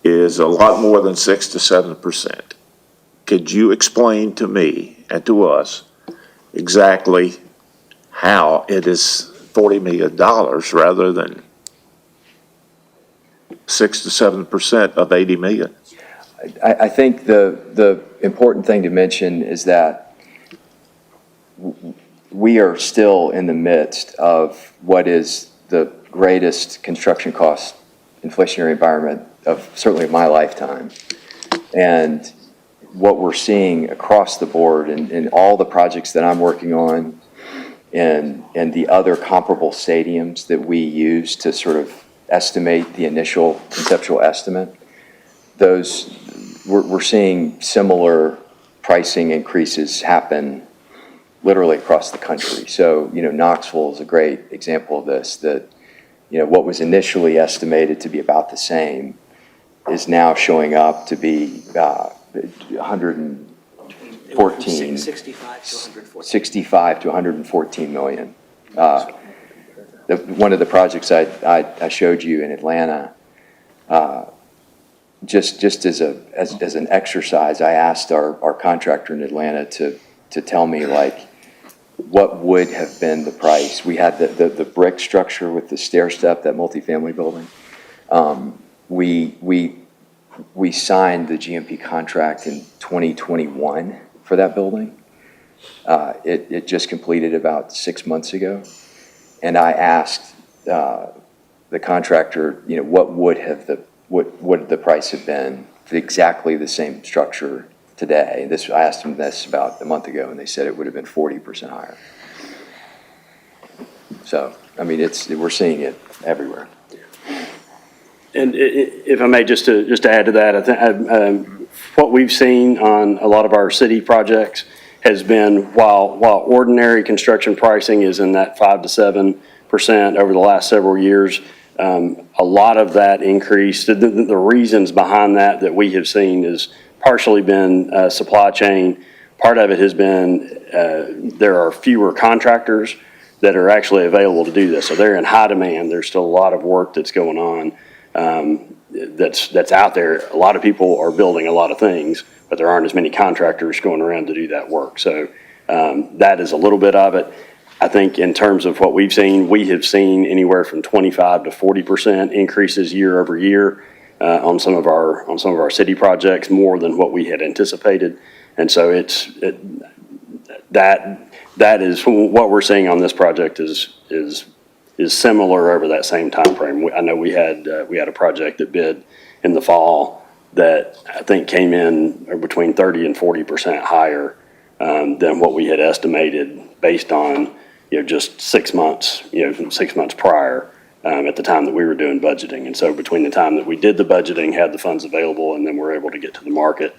is a lot more than 6 to 7%. Could you explain to me and to us exactly how it is $40 million rather than 6 to 7% of 80 million?
I think the important thing to mention is that we are still in the midst of what is the greatest construction cost inflationary environment of certainly my lifetime. And what we're seeing across the board in all the projects that I'm working on and the other comparable stadiums that we use to sort of estimate the initial conceptual estimate, we're seeing similar pricing increases happen literally across the country. So, Knoxville is a great example of this, that, what was initially estimated to be about the same is now showing up to be 114. 65 to 114 million. One of the projects I showed you in Atlanta, just as an exercise, I asked our contractor in Atlanta to tell me, like, what would have been the price. We had the brick structure with the stair step, that multifamily building. We signed the GMP contract in 2021 for that building. It just completed about 6 months ago. And I asked the contractor, what would the price have been for exactly the same structure today? I asked them this about a month ago, and they said it would have been 40% higher. So, I mean, we're seeing it everywhere.
And if I may, just to add to that, I think what we've seen on a lot of our city projects has been, while ordinary construction pricing is in that 5 to 7% over the last several years, a lot of that increase, the reasons behind that we have seen is partially been supply chain. Part of it has been there are fewer contractors that are actually available to do this. So they're in high demand. There's still a lot of work that's going on that's out there. A lot of people are building a lot of things, but there aren't as many contractors going around to do that work. So that is a little bit of it. I think in terms of what we have seen anywhere from 25 to 40% increases year over year. on some of our city projects, more than what we had anticipated. And so that is what we're seeing on this project is similar over that same time frame. I know we had a project that bid in the fall that I think came in between 30 and 40% higher than what we had estimated based on, just 6 months, 6 months prior, at the time that we were doing budgeting. And so between the time that we did the budgeting, had the funds available, and then were able to get to the market,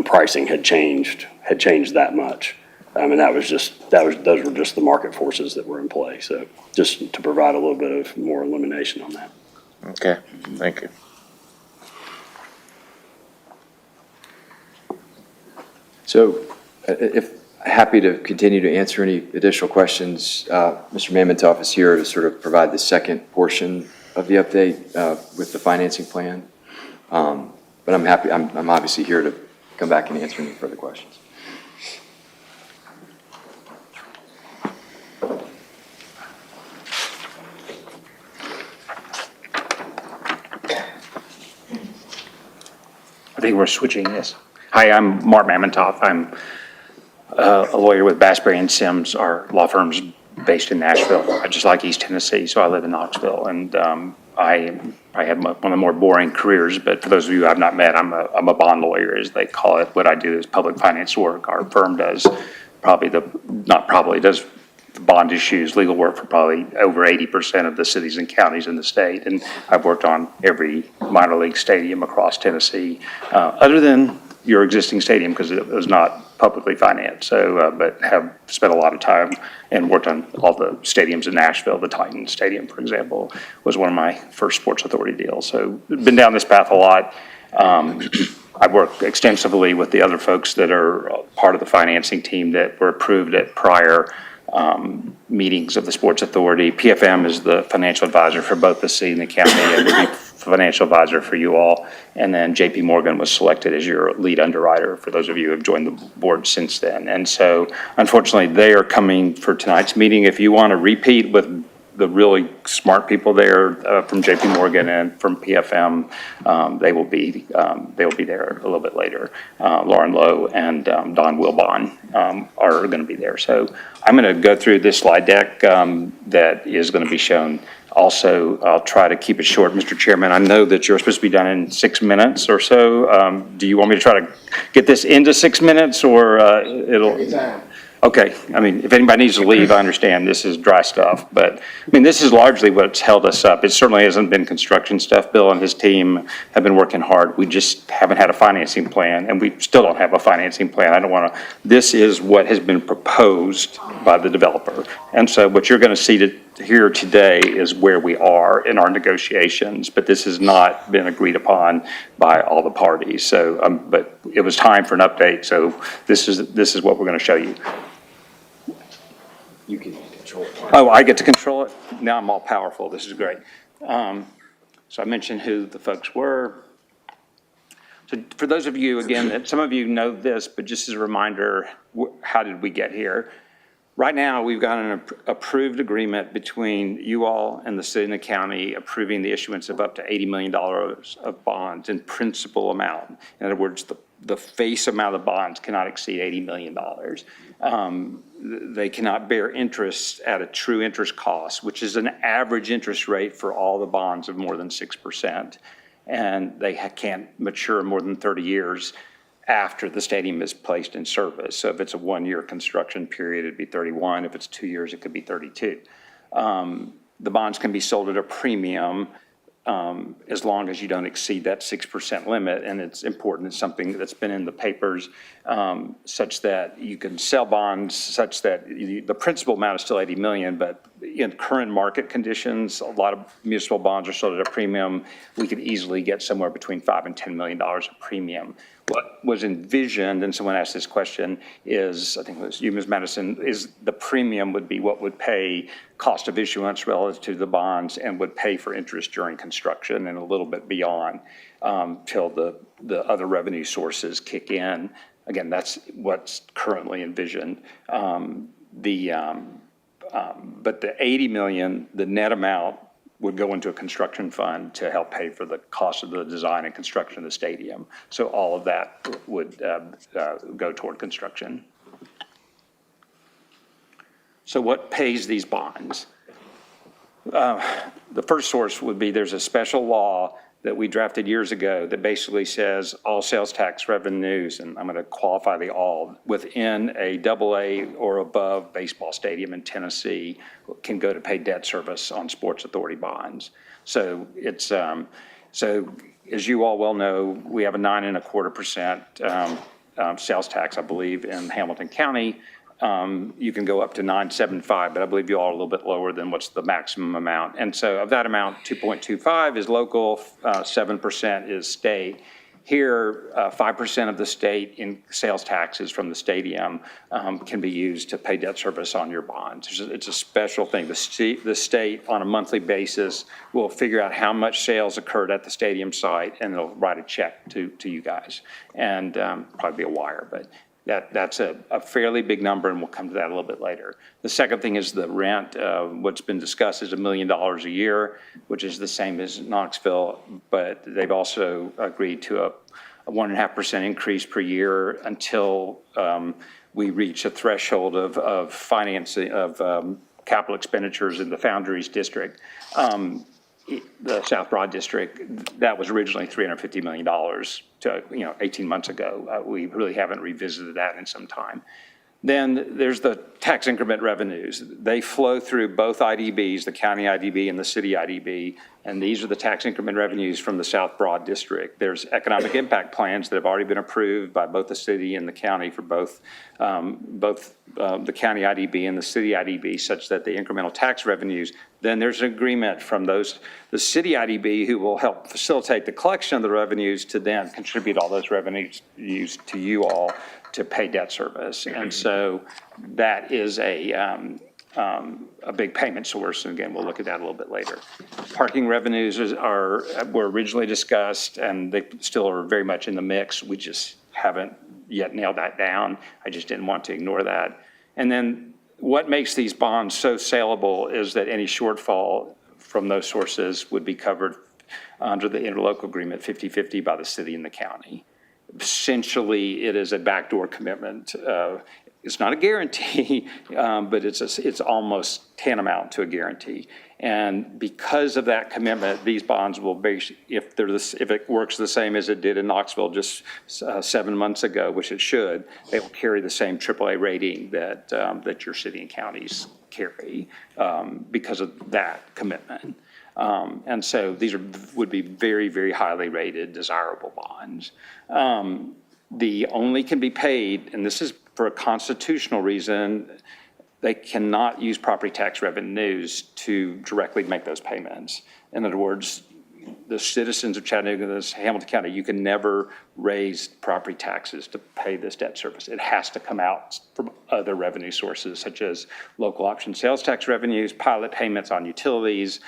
pricing had changed that much. And those were just the market forces that were in play. So just to provide a little bit of more illumination on that.
Okay, thank you.
So happy to continue to answer any additional questions. Mr. Mamontoff is here to sort of provide the second portion of the update with the financing plan. But I'm obviously here to come back and answer any further questions.
I think we're switching this. Hi, I'm Mark Mamontoff. I'm a lawyer with Bassbury and Sims. Our law firm's based in Nashville. I just like East Tennessee, so I live in Knoxville. And I had one of the more boring careers, but for those of you I've not met, I'm a bond lawyer, as they call it. What I do is public finance work. Our firm does does the bond issues, legal work for probably over 80% of the cities and counties in the state. And I've worked on every minor league stadium across Tennessee, other than your existing stadium, because it was not publicly financed. So, but have spent a lot of time and worked on all the stadiums in Nashville. The Titans Stadium, for example, was one of my first Sports Authority deals. So been down this path a lot. I've worked extensively with the other folks that are part of the financing team that were approved at prior meetings of the Sports Authority. PFM is the financial advisor for both the city and the county, and the financial advisor for you all. And then JP Morgan was selected as your lead underwriter for those of you who have joined the board since then. And so unfortunately, they are coming for tonight's meeting. If you want to repeat with the really smart people there from JP Morgan and from PFM, they will be there a little bit later. Lauren Lowe and Don Wilbon are going to be there. So I'm going to go through this slide deck that is going to be shown. Also, I'll try to keep it short. Mr. Chairman, I know that you're supposed to be done in 6 minutes or so. Do you want me to try to get this into 6 minutes, or it'll? Anytime. Okay, I mean, if anybody needs to leave, I understand this is dry stuff, but I mean, this is largely what's held us up. It certainly hasn't been construction stuff. Bill and his team have been working hard. We just haven't had a financing plan, and we still don't have a financing plan. I don't want to, this is what has been proposed by the developer. And so what you're going to see here today is where we are in our negotiations, but this has not been agreed upon by all the parties. So, but it was time for an update, so this is what we're going to show you.
You can control it.
Oh, I get to control it? Now I'm all powerful. This is great. So I mentioned who the folks were. So for those of you, again, that some of you know this, but just as a reminder, how did we get here? Right now, we've got an approved agreement between you all and the city and the county approving the issuance of up to $80 million of bonds in principal amount. In other words, the face amount of bonds cannot exceed $80 million. They cannot bear interest at a true interest cost, which is an average interest rate for all the bonds of more than 6%. And they can't mature more than 30 years after the stadium is placed in service. So if it's a 1-year construction period, it'd be 31. If it's 2 years, it could be 32. The bonds can be sold at a premium as long as you don't exceed that 6% limit. And it's important, it's something that's been in the papers, such that you can sell bonds such that the principal amount is still 80 million, but in current market conditions, a lot of municipal bonds are sold at a premium. We could easily get somewhere between $5 and $10 million of premium. What was envisioned, and someone asked this question, is, I think it was you, Ms. Madison, is the premium would be what would pay cost of issuance relative to the bonds and would pay for interest during construction and a little bit beyond till the other revenue sources kick in. Again, that's what's currently envisioned. But the 80 million, the net amount would go into a construction fund to help pay for the cost of the design and construction of the stadium. So all of that would go toward construction. So what pays these bonds? The first source would be there's a special law that we drafted years ago that basically says all sales tax revenues, and I'm going to qualify the all, within a AA or above baseball stadium in Tennessee can go to pay debt service on sports authority bonds. So it's, so as you all well know, we have a 9.25% sales tax, I believe, in Hamilton County. You can go up to 9.75, but I believe you all are a little bit lower than what's the maximum amount. And so of that amount, 2.25 is local, 7% is state. Here, 5% of the state in sales taxes from the stadium can be used to pay debt service on your bonds. It's a special thing. The state on a monthly basis will figure out how much sales occurred at the stadium site, and they'll write a check to you guys, and probably be a wire, but that's a fairly big number, and we'll come to that a little bit later. The second thing is the rent. What's been discussed is $1 million a year, which is the same as Knoxville, but they've also agreed to a 1.5% increase per year until we reach a threshold of financing of capital expenditures in the Foundries District. The South Broad District, that was originally $350 million to, 18 months ago. We really haven't revisited that in some time. Then there's the tax increment revenues. They flow through both IDBs, the county IDB and the city IDB, and these are the tax increment revenues from the South Broad District. There's economic impact plans that have already been approved by both the city and the county for both the county IDB and the city IDB, such that the incremental tax revenues, then there's an agreement from the city IDB who will help facilitate the collection of the revenues to then contribute all those revenues to you all to pay debt service. And so that is a big payment source. And again, we'll look at that a little bit later. Parking revenues were originally discussed, and they still are very much in the mix. We just haven't yet nailed that down. I just didn't want to ignore that. And then what makes these bonds so saleable is that any shortfall from those sources would be covered under the interlocal agreement 50-50 by the city and the county. Essentially, it is a backdoor commitment. It's not a guarantee, but it's almost tantamount to a guarantee. And because of that commitment, these bonds will be, if it works the same as it did in Knoxville just 7 months ago, which it should, they will carry the same AAA rating that your city and counties carry because of that commitment. And so these would be very, very highly rated, desirable bonds. The only can be paid, and this is for a constitutional reason, they cannot use property tax revenues to directly make those payments. In other words, the citizens of Chattanooga, this Hamilton County, you can never raise property taxes to pay this debt service. It has to come out from other revenue sources, such as local option sales tax revenues, pilot payments on utilities,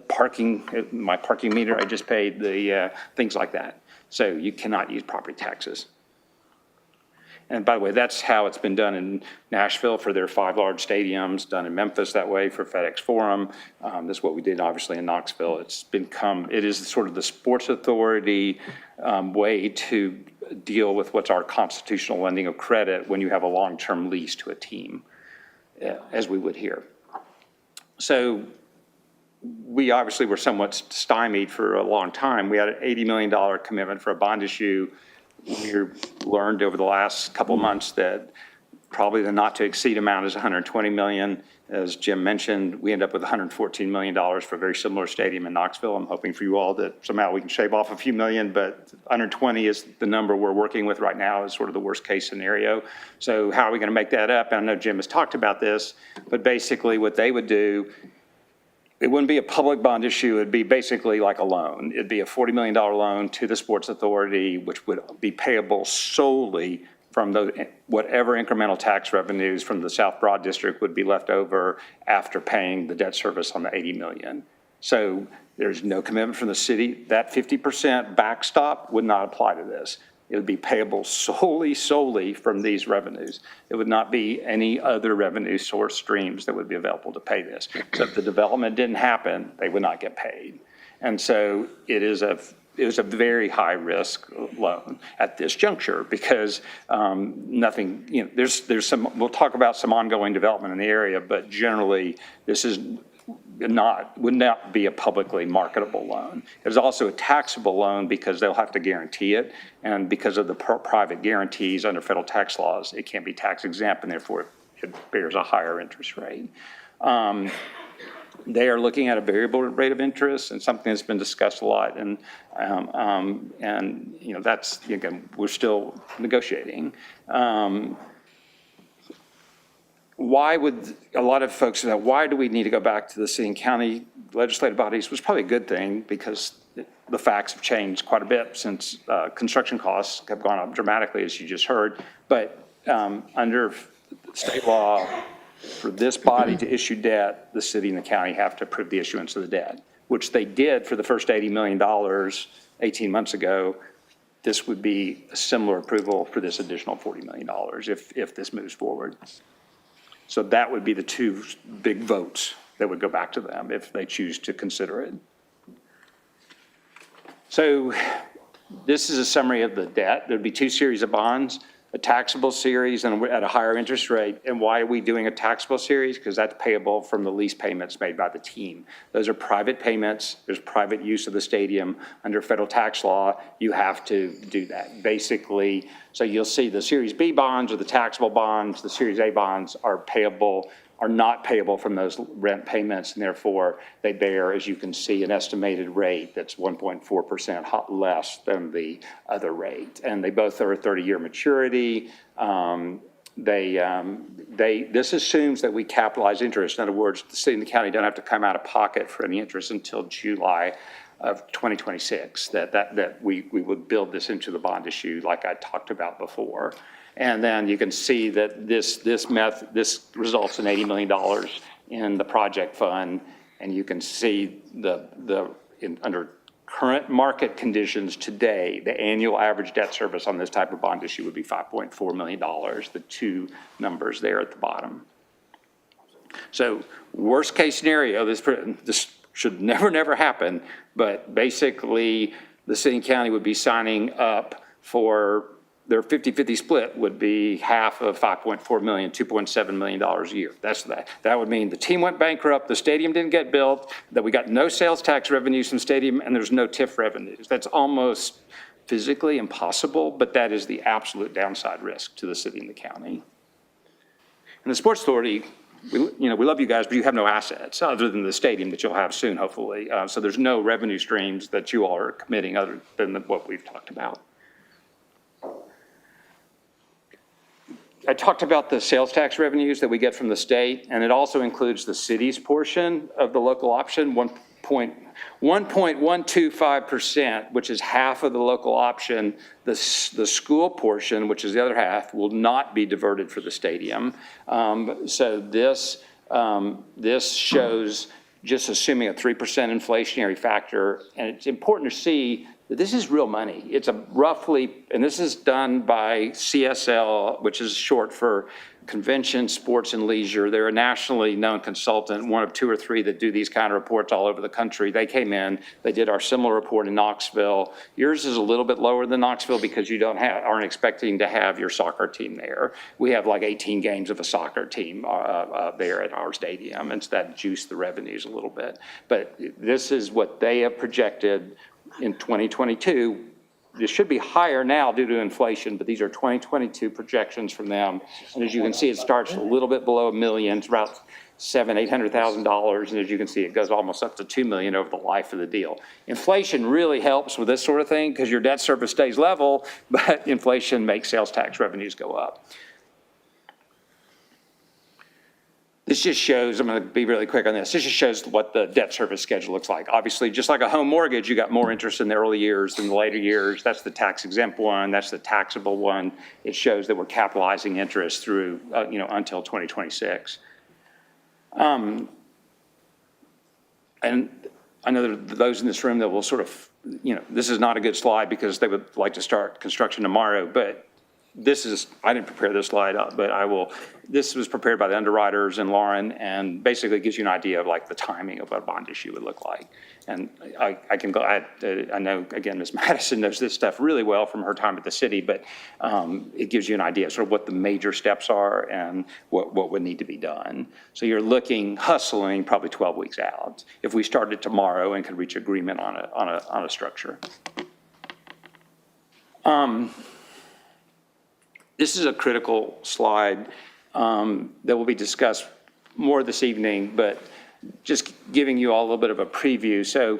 parking, my parking meter I just paid, things like that. So you cannot use property taxes. And by the way, that's how it's been done in Nashville for their 5 large stadiums, done in Memphis that way for FedEx Forum. That's what we did, obviously, in Knoxville. It is sort of the sports authority way to deal with what's our constitutional lending of credit when you have a long-term lease to a team, as we would here. So we obviously were somewhat stymied for a long time. We had an $80 million commitment for a bond issue. We learned over the last couple of months that probably the not to exceed amount is $120 million. As Jim mentioned, we end up with $114 million for a very similar stadium in Knoxville. I'm hoping for you all that somehow we can shave off a few million, but 120 is the number we're working with right now is sort of the worst case scenario. So how are we going to make that up? And I know Jim has talked about this, but basically what they would do, it wouldn't be a public bond issue. It'd be basically like a loan. It'd be a $40 million loan to the Sports Authority, which would be payable solely from whatever incremental tax revenues from the South Broad District would be left over after paying the debt service on the $80 million. So there's no commitment from the city. That 50% backstop would not apply to this. It would be payable solely from these revenues. It would not be any other revenue source streams that would be available to pay this. So if the development didn't happen, they would not get paid. And so it is a very high-risk loan at this juncture because nothing, there's some, we'll talk about some ongoing development in the area, but generally, this is would not be a publicly marketable loan. It's also a taxable loan because they'll have to guarantee it, and because of the private guarantees under federal tax laws, it can't be tax exempt, and therefore it bears a higher interest rate. They are looking at a variable rate of interest and something that's been discussed a lot, and that's, again, we're still negotiating. Why would a lot of folks say, why do we need to go back to the city and county legislative bodies? Was probably a good thing because the facts have changed quite a bit since construction costs have gone up dramatically, as you just heard. But under state law, for this body to issue debt, the city and the county have to approve the issuance of the debt, which they did for the first $80 million 18 months ago. This would be a similar approval for this additional $40 million if this moves forward. So that would be the two big votes that would go back to them if they choose to consider it. So this is a summary of the debt. There'd be two series of bonds, a taxable series and at a higher interest rate. And why are we doing a taxable series? Because that's payable from the lease payments made by the team. Those are private payments. There's private use of the stadium. Under federal tax law, you have to do that. Basically, so you'll see the Series B bonds or the taxable bonds, the Series A bonds are not payable from those rent payments, and therefore they bear, as you can see, an estimated rate that's 1.4% less than the other rate. And they both are a 30-year maturity. This assumes that we capitalize interest. In other words, the city and the county don't have to come out of pocket for any interest until July of 2026, that we would build this into the bond issue like I talked about before. And then you can see that this results in $80 million in the project fund, and you can see under current market conditions today, the annual average debt service on this type of bond issue would be $5.4 million, the two numbers there at the bottom. So worst case scenario, this should never happen, but basically the city and county would be signing up for their 50-50 split would be half of 5.4 million, $2.7 million a year. That's that. That would mean the team went bankrupt, the stadium didn't get built, that we got no sales tax revenues from stadium, and there's no TIF revenues. That's almost physically impossible, but that is the absolute downside risk to the city and the county. And the Sports Authority, we love you guys, but you have no assets other than the stadium that you'll have soon, hopefully. So there's no revenue streams that you all are committing other than what we've talked about. I talked about the sales tax revenues that we get from the state, and it also includes the city's portion of the local option, 1.125%, which is half of the local option. The school portion, which is the other half, will not be diverted for the stadium. So this shows just assuming a 3% inflationary factor, and it's important to see that this is real money. It's roughly, and this is done by CSL, which is short for Convention, Sports, and Leisure. They're a nationally known consultant, one of two or three that do these kind of reports all over the country. They came in, they did our similar report in Knoxville. Yours is a little bit lower than Knoxville because you aren't expecting to have your soccer team there. We have like 18 games of a soccer team there at our stadium, and so that juiced the revenues a little bit. But this is what they have projected in 2022. This should be higher now due to inflation, but these are 2022 projections from them. And as you can see, it starts a little bit below $1 million. It's about $800,000. And as you can see, it goes almost up to $2 million over the life of the deal. Inflation really helps with this sort of thing because your debt service stays level, but inflation makes sales tax revenues go up. This just shows, I'm going to be really quick on this. This just shows what the debt service schedule looks like. Obviously, just like a home mortgage, you got more interest in the early years than the later years. That's the tax exempt one. That's the taxable one. It shows that we're capitalizing interest through, until 2026. And I know there are those in this room that will sort of, this is not a good slide because they would like to start construction tomorrow, but this is, I didn't prepare this slide up, but this was prepared by the underwriters and Lauren, and basically gives you an idea of like the timing of what a bond issue would look like. And I can go, I know, again, Ms. Madison knows this stuff really well from her time at the city, but it gives you an idea of sort of what the major steps are and what would need to be done. So you're hustling probably 12 weeks out if we started tomorrow and could reach agreement on a structure. This is a critical slide that will be discussed more this evening, but just giving you all a little bit of a preview. So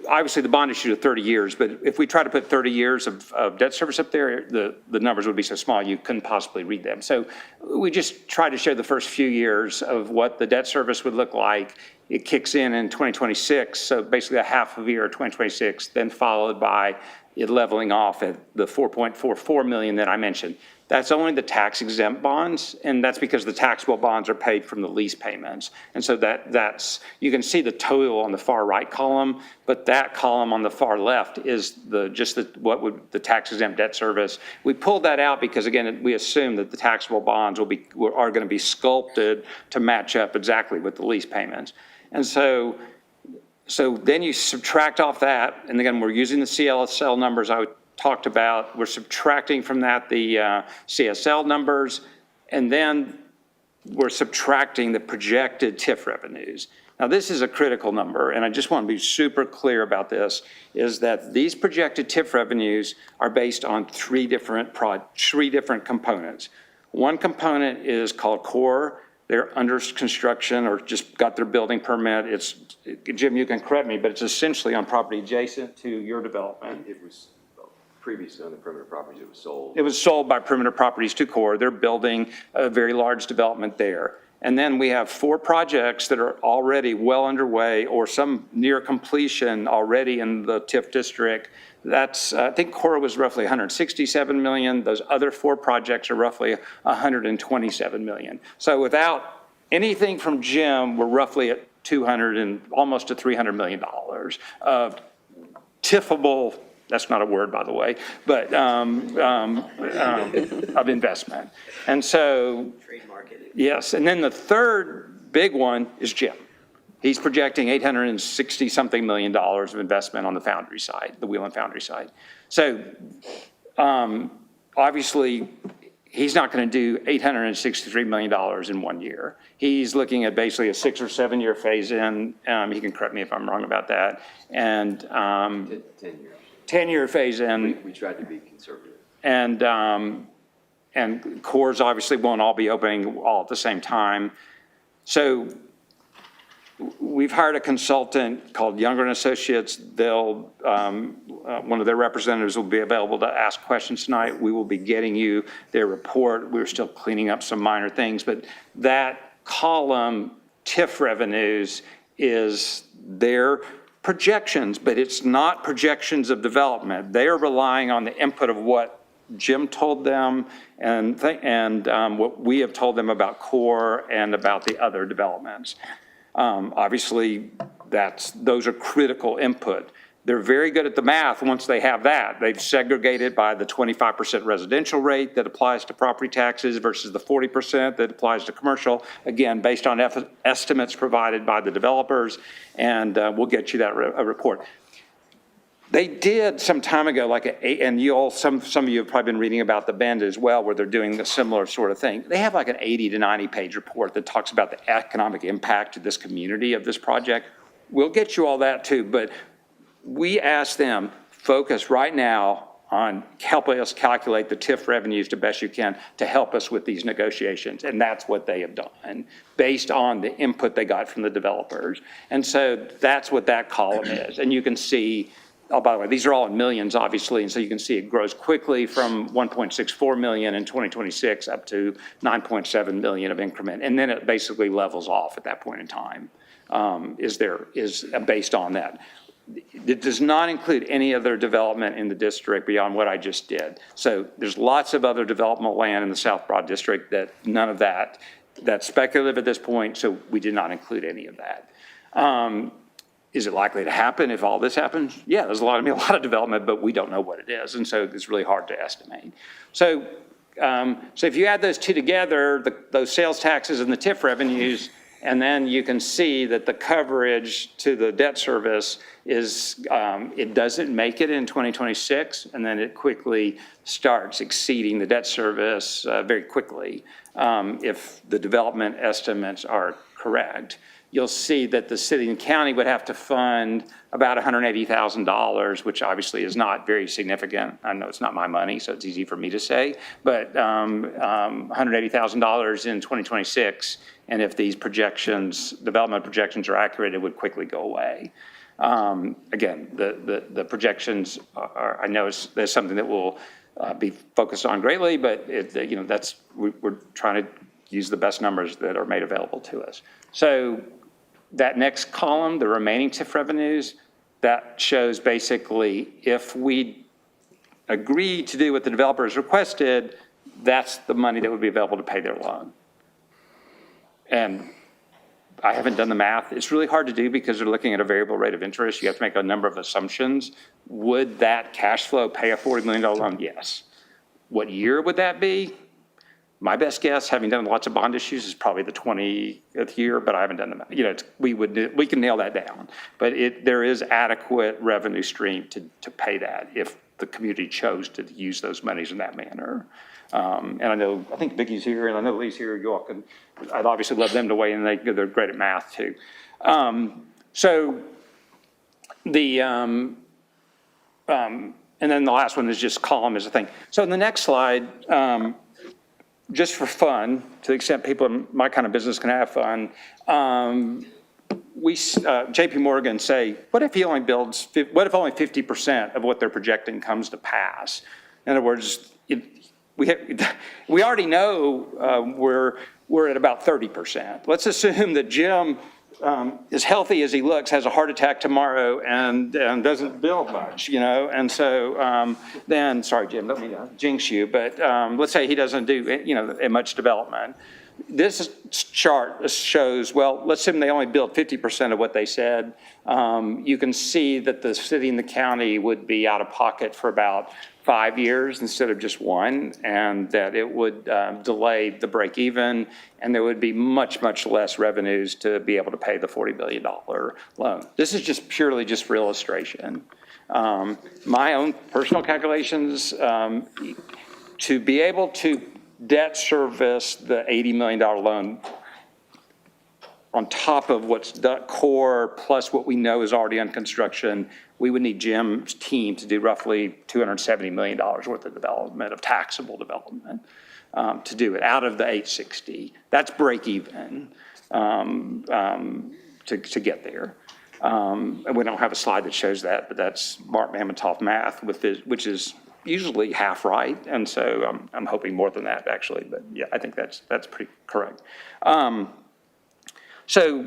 obviously the bond issue is 30 years, but if we try to put 30 years of debt service up there, the numbers would be so small you couldn't possibly read them. So we just try to show the first few years of what the debt service would look like. It kicks in 2026, so basically a half of a year of 2026, then followed by it leveling off at the 4.44 million that I mentioned. That's only the tax exempt bonds, and that's because the taxable bonds are paid from the lease payments. And so that's, you can see the total on the far right column, but that column on the far left is what would the tax exempt debt service. We pulled that out because again, we assume that the taxable bonds are going to be sculpted to match up exactly with the lease payments. And so then you subtract off that, and again, we're using the CSL numbers I talked about. We're subtracting from that the CSL numbers, and then we're subtracting the projected TIF revenues. Now, this is a critical number, and I just want to be super clear about this, is that these projected TIF revenues are based on three different components. One component is called core. They're under construction or just got their building permit. It's, Jim, you can correct me, but it's essentially on property adjacent to your development.
It was previously on the perimeter properties, it was sold.
It was sold by Perimeter Properties to Core. They're building a very large development there. And then we have 4 projects that are already well underway or some near completion already in the TIF district. That's, I think Core was roughly 167 million. Those other 4 projects are roughly 127 million. So without anything from Jim, we're roughly at 200 and almost to $300 million of TIFable, that's not a word, by the way, but of investment. And so, yes, and then the third big one is Jim. He's projecting $860-something million of investment on the foundry side, the wheel and foundry side. So obviously, he's not going to do $863 million in 1 year. He's looking at basically a 6 or 7 year phase in. He can correct me if I'm wrong about that. And
10 years.
10-year phase in.
We tried to be conservative.
And cores obviously won't all be opening all at the same time. So we've hired a consultant called Younger and Associates. They'll, one of their representatives will be available to ask questions tonight. We will be getting you their report. We're still cleaning up some minor things, but that column, TIF revenues, is their projections, but it's not projections of development. They are relying on the input of what Jim told them and what we have told them about core and about the other developments. Obviously, those are critical input. They're very good at the math once they have that. They've segregated by the 25% residential rate that applies to property taxes versus the 40% that applies to commercial, again, based on estimates provided by the developers, and we'll get you that report. They did some time ago, and some of you have probably been reading about the Bend as well, where they're doing a similar sort of thing. They have like an 80 to 90 page report that talks about the economic impact to this community of this project. We'll get you all that too, but we asked them, focus right now on helping us calculate the TIF revenues the best you can to help us with these negotiations. And that's what they have done based on the input they got from the developers. And so that's what that column is. And you can see, oh, by the way, these are all in millions, obviously, and so you can see it grows quickly from 1.64 million in 2026 up to 9.7 million of increment, and then it basically levels off at that point in time, is based on that. It does not include any other development in the district beyond what I just did. So there's lots of other development land in the South Broad District that none of that that's speculative at this point, so we did not include any of that. Is it likely to happen if all this happens? Yeah, there's a lot of development, but we don't know what it is, and so it's really hard to estimate. So if you add those two together, those sales taxes and the TIF revenues, and then you can see that the coverage to the debt service is, it doesn't make it in 2026, and then it quickly starts exceeding the debt service very quickly if the development estimates are correct. You'll see that the city and county would have to fund about $180,000, which obviously is not very significant. I know it's not my money, so it's easy for me to say, but $180,000 in 2026, and if these projections, development projections are accurate, it would quickly go away. Again, the projections are, I know there's something that will be focused on greatly, but we're trying to use the best numbers that are made available to us. So that next column, the remaining TIF revenues, that shows basically if we agree to do what the developers requested, that's the money that would be available to pay their loan. And I haven't done the math. It's really hard to do because they're looking at a variable rate of interest. You have to make a number of assumptions. Would that cash flow pay a $40 million loan? Yes. What year would that be? My best guess, having done lots of bond issues, is probably the 20th year, but I haven't done the math. We can nail that down. But there is adequate revenue stream to pay that if the community chose to use those monies in that manner. And I think Vicky's here, and I know Lee's here. You all can, I'd obviously love them to weigh in. They're great at math too. And then the last one is just column is a thing. So in the next slide, just for fun, to the extent people in my kind of business can have fun, JP Morgan say, what if only 50% of what they're projecting comes to pass? In other words, we already know we're at about 30%. Let's assume that Jim, as healthy as he looks, has a heart attack tomorrow and doesn't build much, And so then, sorry, Jim, don't mean to jinx you, but let's say he doesn't do, much development. This chart shows, well, let's assume they only built 50% of what they said. You can see that the city and the county would be out of pocket for about 5 years instead of just 1, and that it would delay the break even, and there would be much, much less revenues to be able to pay the $40 billion loan. This is just purely just for illustration. My own personal calculations, to be able to debt service the $80 million loan on top of what's done core plus what we know is already on construction, we would need Jim's team to do roughly $270 million worth of development, of taxable development, to do it out of the 860. That's break even to get there. And we don't have a slide that shows that, but that's Mark Mamontoff math, which is usually half right, and so I'm hoping more than that actually. But yeah, I think that's pretty correct. So,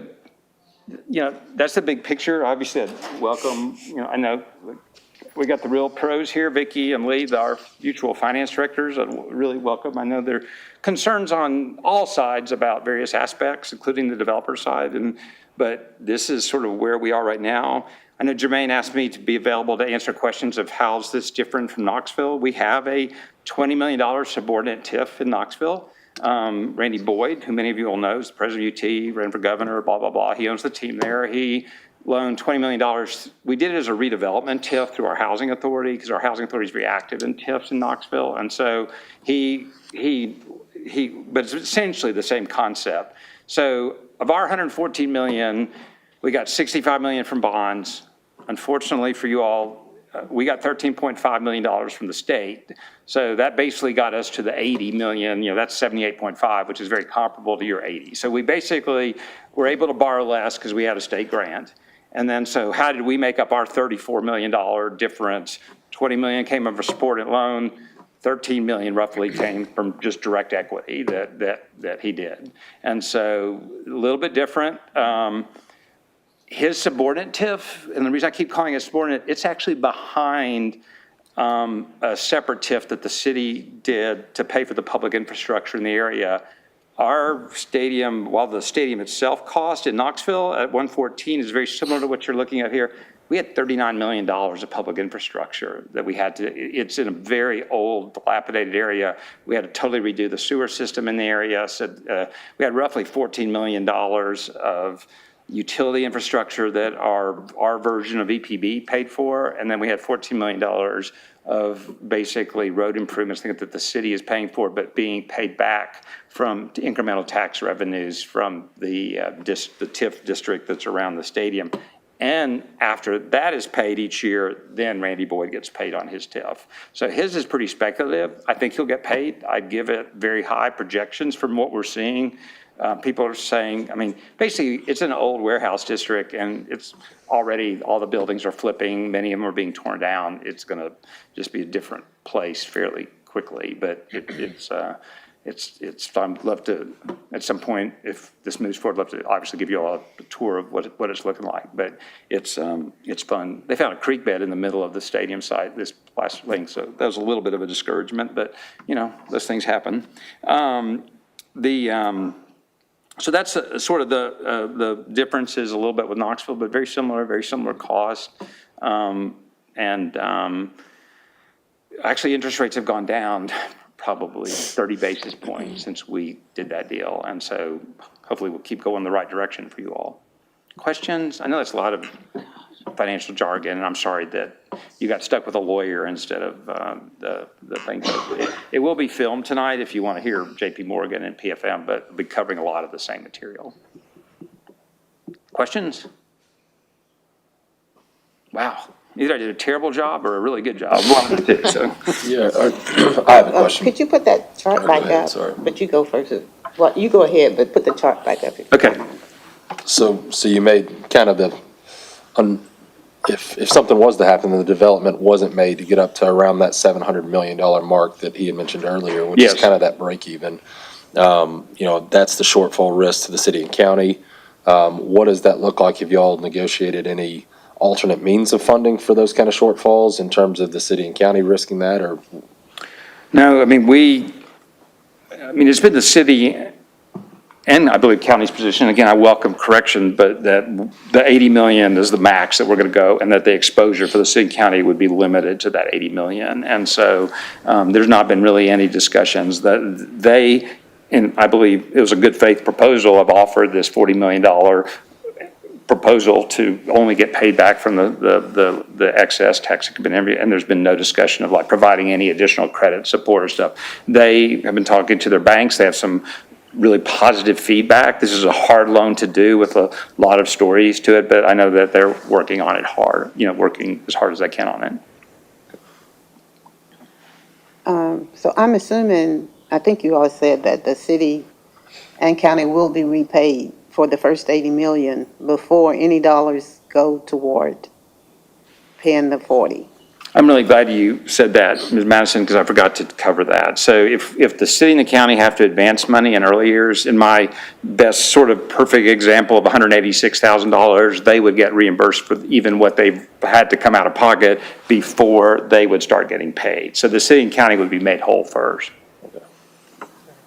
that's the big picture. Obviously, I'd welcome, I know we got the real pros here, Vicky and Lee, our mutual finance directors. I'd really welcome. I know there are concerns on all sides about various aspects, including the developer side, but this is sort of where we are right now. I know Jermaine asked me to be available to answer questions of how's this different from Knoxville. We have a $20 million subordinate TIF in Knoxville. Randy Boyd, who many of you will know, is the president of UT, ran for governor, blah, blah, blah. He owns the team there. He loaned $20 million. We did it as a redevelopment TIF through our housing authority because our housing authority is very active in TIFs in Knoxville. And so but it's essentially the same concept. So of our $114 million, we got $65 million from bonds. Unfortunately for you all, we got $13.5 million from the state. So that basically got us to the 80 million, that's 78.5, which is very comparable to your 80. So we basically were able to borrow less because we had a state grant. And then, so how did we make up our $34 million difference? 20 million came from a supported loan, 13 million roughly came from just direct equity that he did. And so a little bit different. His subordinate TIF, and the reason I keep calling it subordinate, it's actually behind a separate TIF that the city did to pay for the public infrastructure in the area
our stadium, while the stadium itself cost in Knoxville at 114 is very similar to what you're looking at here, we had $39 million of public infrastructure that we had to, it's in a very old, dilapidated area. We had to totally redo the sewer system in the area. So we had roughly $14 million of utility infrastructure that our version of EPB paid for. And then we had $14 million of basically road improvements that the city is paying for, but being paid back from incremental tax revenues from the TIF district that's around the stadium. And after that is paid each year, then Randy Boyd gets paid on his TIF. So his is pretty speculative. I think he'll get paid. I'd give it very high projections from what we're seeing. People are saying, I mean, basically, it's an old warehouse district, and it's already, all the buildings are flipping. Many of them are being torn down. It's going to just be a different place fairly quickly. But it's I'd love to, at some point, if this moves forward, I'd love to obviously give you all a tour of what it's looking like. But it's fun. They found a creek bed in the middle of the stadium site this last week, so that was a little bit of a discouragement. But you know, those things happen. So that's sort of the differences a little bit with Knoxville, but very similar cost. Actually, interest rates have gone down probably 30 basis points since we did that deal. And so hopefully we'll keep going the right direction for you all. Questions? I know that's a lot of financial jargon, and I'm sorry that you got stuck with a lawyer instead of the thing. It will be filmed tonight if you want to hear JP Morgan and PFM, but we'll be covering a lot of the same material. Questions? Wow. Either I did a terrible job or a really good job. One of the two, so.
Yeah, I have a question.
Could you put that chart back
ahead,
up?
sorry.
But you go first. Well, you go ahead, but put the chart back up.
Okay.
So you made kind of if something was to happen, the development wasn't made to get up to around that $700 million mark that he had mentioned earlier, which
Yes.
is kind of that break even. That's the shortfall risk to the city and county. What does that look like? Have y'all negotiated any alternate means of funding for those kind of shortfalls in terms of the city and county risking that, or?
No, I mean, it's been the city and I believe county's position. Again, I welcome correction, but that the 80 million is the max that we're going to go, and that the exposure for the city and county would be limited to that 80 million. And so there's not been really any discussions that and I believe it was a good faith proposal, have offered this $40 million proposal to only get paid back from the excess tax and there's been no discussion of like providing any additional credit support or stuff. They have been talking to their banks. They have some really positive feedback. This is a hard loan to do with a lot of stories to it, but I know that they're working on it hard, working as hard as they can on it.
So I'm assuming, I think you all said that the city and county will be repaid for the first 80 million before any dollars go toward paying the 40.
I'm really glad you said that, Ms. Madison, because I forgot to cover that. So if the city and the county have to advance money in early years, in my best sort of perfect example of $186,000, they would get reimbursed for even what they had to come out of pocket before they would start getting paid. So the city and county would be made whole first.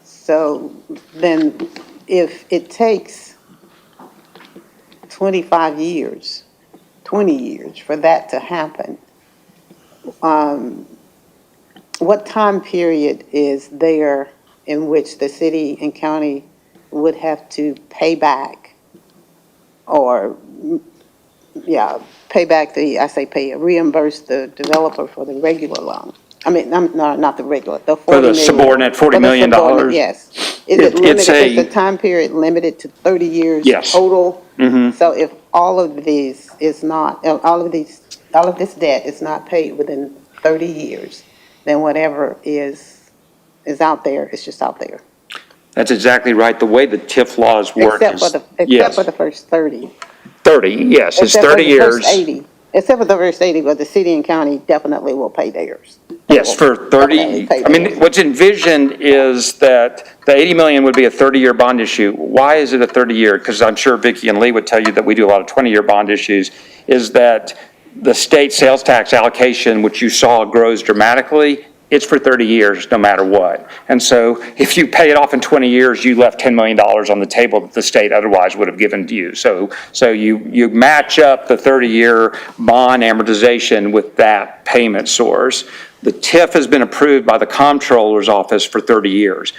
So then if it takes 25 years, 20 years for that to happen, what time period is there in which the city and county would have to pay back or, reimburse the developer for the regular loan? I mean, not the regular, the 40
For the
million.
subordinate $40 million?
Yes. Is it limited, is the time period limited to 30 years
Yes.
total?
Mm-hmm.
So if all of this debt is not paid within 30 years, then whatever is out there, it's just out there.
That's exactly right. The way the TIF laws work
Except
is,
for the first 30.
30, yes, it's
Except for
30
the
years.
first 80. Except for the first 80, but the city and county definitely will pay theirs.
Yes, for 30, I mean, what's envisioned is that the 80 million would be a 30-year bond issue. Why is it a 30-year? Because I'm sure Vicki and Lee would tell you that we do a lot of 20-year bond issues, is that the state sales tax allocation, which you saw grows dramatically,
it's for 30 years, no matter what. And so if you pay it off in 20 years, you left $10 million on the table that the state otherwise would have given to you. So you match up the 30-year bond amortization with that payment source. The TIF has been approved by the comptroller's office for 30 years.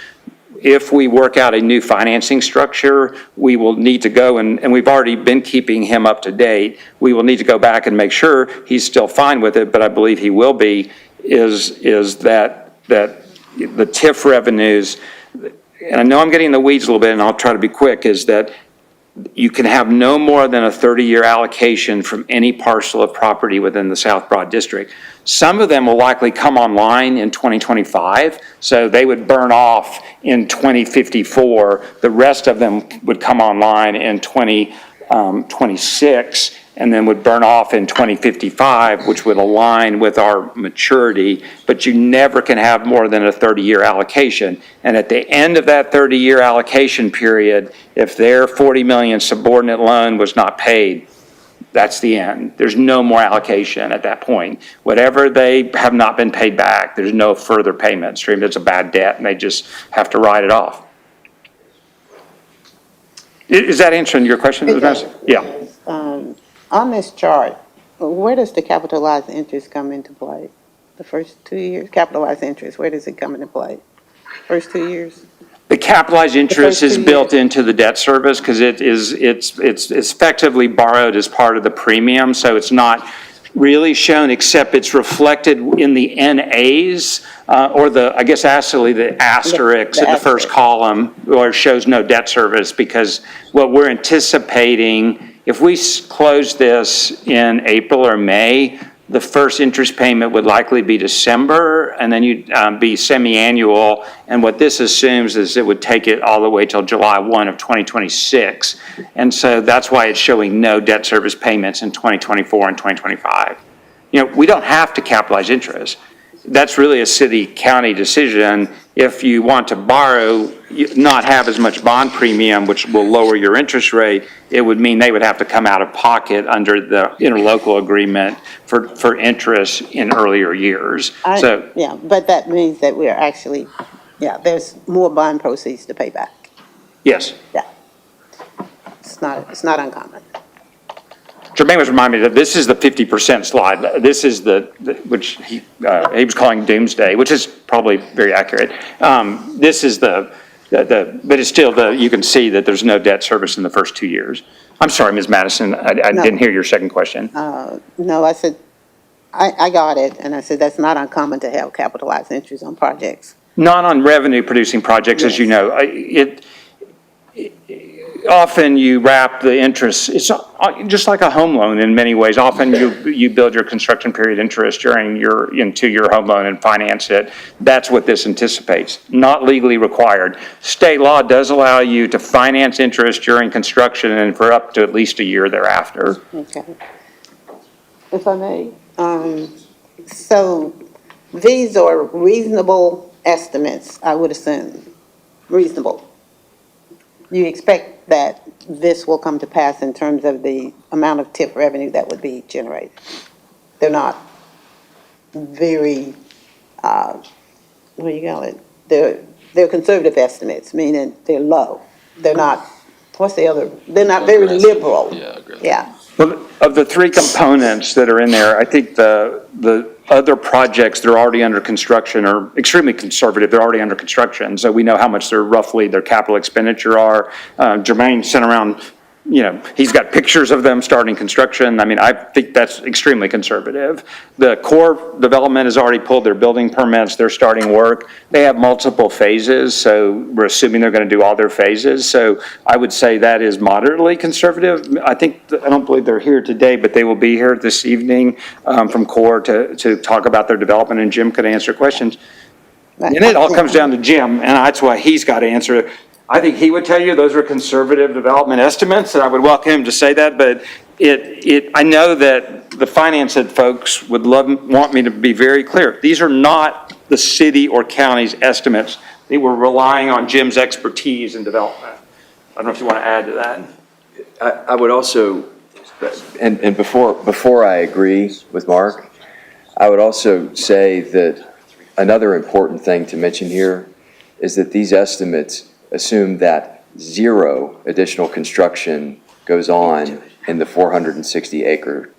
If we work out a new financing structure, we will need to go, and we've already been keeping him up to date, we will need to go back and make sure he's still fine with it, but I believe he will be, is that the TIF revenues, and I know I'm getting in the weeds a little bit, and I'll try to be quick, is that you can have no more than a 30-year allocation from any parcel of property within the South Broad District. Some of them will likely come online in 2025, so they would burn off in 2054. The rest of them would come online in 2026, and then would burn off in 2055, which would align with our maturity, but you never can have more than a 30-year allocation. And at the end of that 30-year allocation period, if their $40 million subordinate loan was not paid, that's the end. There's no more allocation at that point. Whatever they have not been paid back, there's no further payment stream. It's a bad debt, and they just have to write it off. Is that answering your question? Yeah.
On this chart, where does the capitalized interest come into play? The first 2 years, capitalized interest, where does it come into play? First 2 years?
The capitalized interest is built into the debt service because it's effectively borrowed as part of the premium, so it's not really shown, except it's reflected in the NAs, or actually the asterisks in the first column, where it shows no debt service, because what we're anticipating, if we close this in April or May, the first interest payment would likely be December, and then you'd be semi-annual. And what this assumes is it would take it all the way till July 1 of 2026. And so that's why it's showing no debt service payments in 2024 and 2025. We don't have to capitalize interest. That's really a city-county decision. If you want to borrow, not have as much bond premium, which will lower your interest rate, it would mean they would have to come out of pocket under the interlocal agreement for interest in earlier years.
Yeah, but that means that we're actually, there's more bond proceeds to pay back.
Yes.
Yeah. It's not uncommon.
Jermaine was reminding me that this is the 50% slide. This is which he was calling doomsday, which is probably very accurate. This is but it's still you can see that there's no debt service in the first 2 years. I'm sorry, Ms. Madison, I didn't hear your second question.
No, I said, I got it, and I said that's not uncommon to have capitalized interest on projects.
Not on revenue-producing projects, yes. As you know. Often you wrap the interest, it's just like a home loan in many ways. Often you build your construction period interest into your home loan and finance it. That's what this anticipates. Not legally required. State law does allow you to finance interest during construction and for up to at least a year thereafter.
Okay. If I may, so these are reasonable estimates, I would assume. Reasonable. You expect that this will come to pass in terms of the amount of TIF revenue that would be generated. They're not very, what do you call it? They're conservative estimates, meaning they're low. They're not, they're not very liberal. Yeah.
Well, of the three components that are in there, I think the other projects that are already under construction are extremely conservative. They're already under construction, so we know how much their capital expenditure are. Jermaine sent around, he's got pictures of them starting construction. I mean, I think that's extremely conservative. The core development has already pulled their building permits. They're starting work. They have multiple phases, so we're assuming they're going to do all their phases. So I would say that is moderately conservative. I don't believe they're here today, but they will be here this evening from core to talk about their development, and Jim could answer questions. And it all comes down to Jim, and that's why he's got to answer. I think he would tell you those are conservative development estimates, and I would welcome him to say that, but I know that the finance folks would want me to be very clear. These are not the city or county's estimates. They were relying on Jim's expertise in development. I don't know if you want to add to that.
I would also, and before I agree with Mark, I would also say that Another important thing to mention here is that these estimates assume that zero additional construction goes on in the 460-acre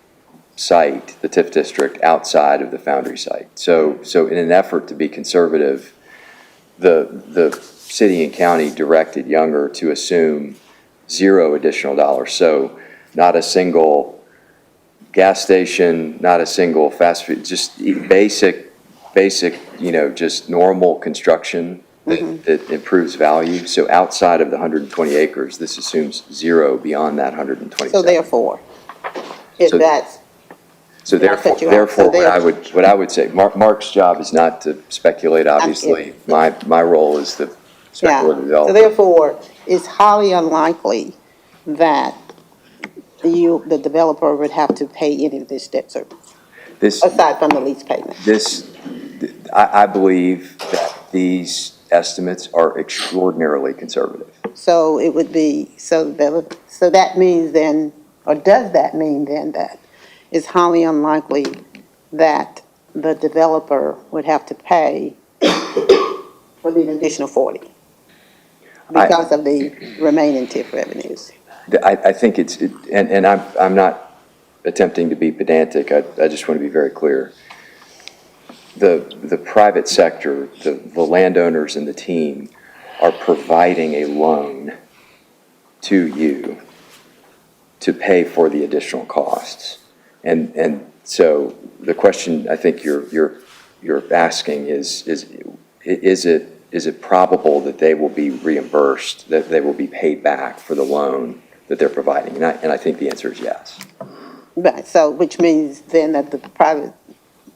site, the TIF district, outside of the Foundry site. So in an effort to be conservative, the city and county directed Younger to assume zero additional dollars. So not a single gas station, not a single fast food, just basic, just normal construction that improves value. So outside of the 120 acres, this assumes zero beyond that 127.
So therefore, if
So-
that's,
So
I'll cut you off. So
what I would say, Mark's job is not to speculate, obviously. My role is the
yeah,
speculative
so
developer.
therefore, it's highly unlikely that the developer would have to pay any of this debt service,
This,
aside from the lease payment.
I believe that these estimates are extraordinarily conservative.
So it would be, so that means then, or does that mean then that it's highly unlikely that the developer would have to pay for the additional 40 because of the remaining TIF revenues?
I think and I'm not attempting to be pedantic, I just want to be very clear. The private sector, the landowners and the team are providing a loan to you to pay for the additional costs. And so the question I think you're asking is it probable that they will be reimbursed, that they will be paid back for the loan that they're providing? And I think the answer is yes.
Right, so, which means then that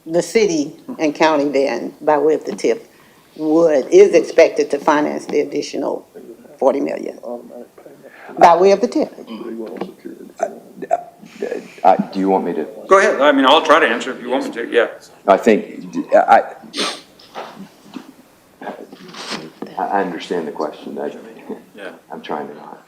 the city and county then, by way of the TIF, is expected to finance the additional 40 million by way of the TIF.
Do you want me to?
Go ahead. I mean, I'll try to answer if you want me to, yeah.
I think, I understand the question. I'm trying to not.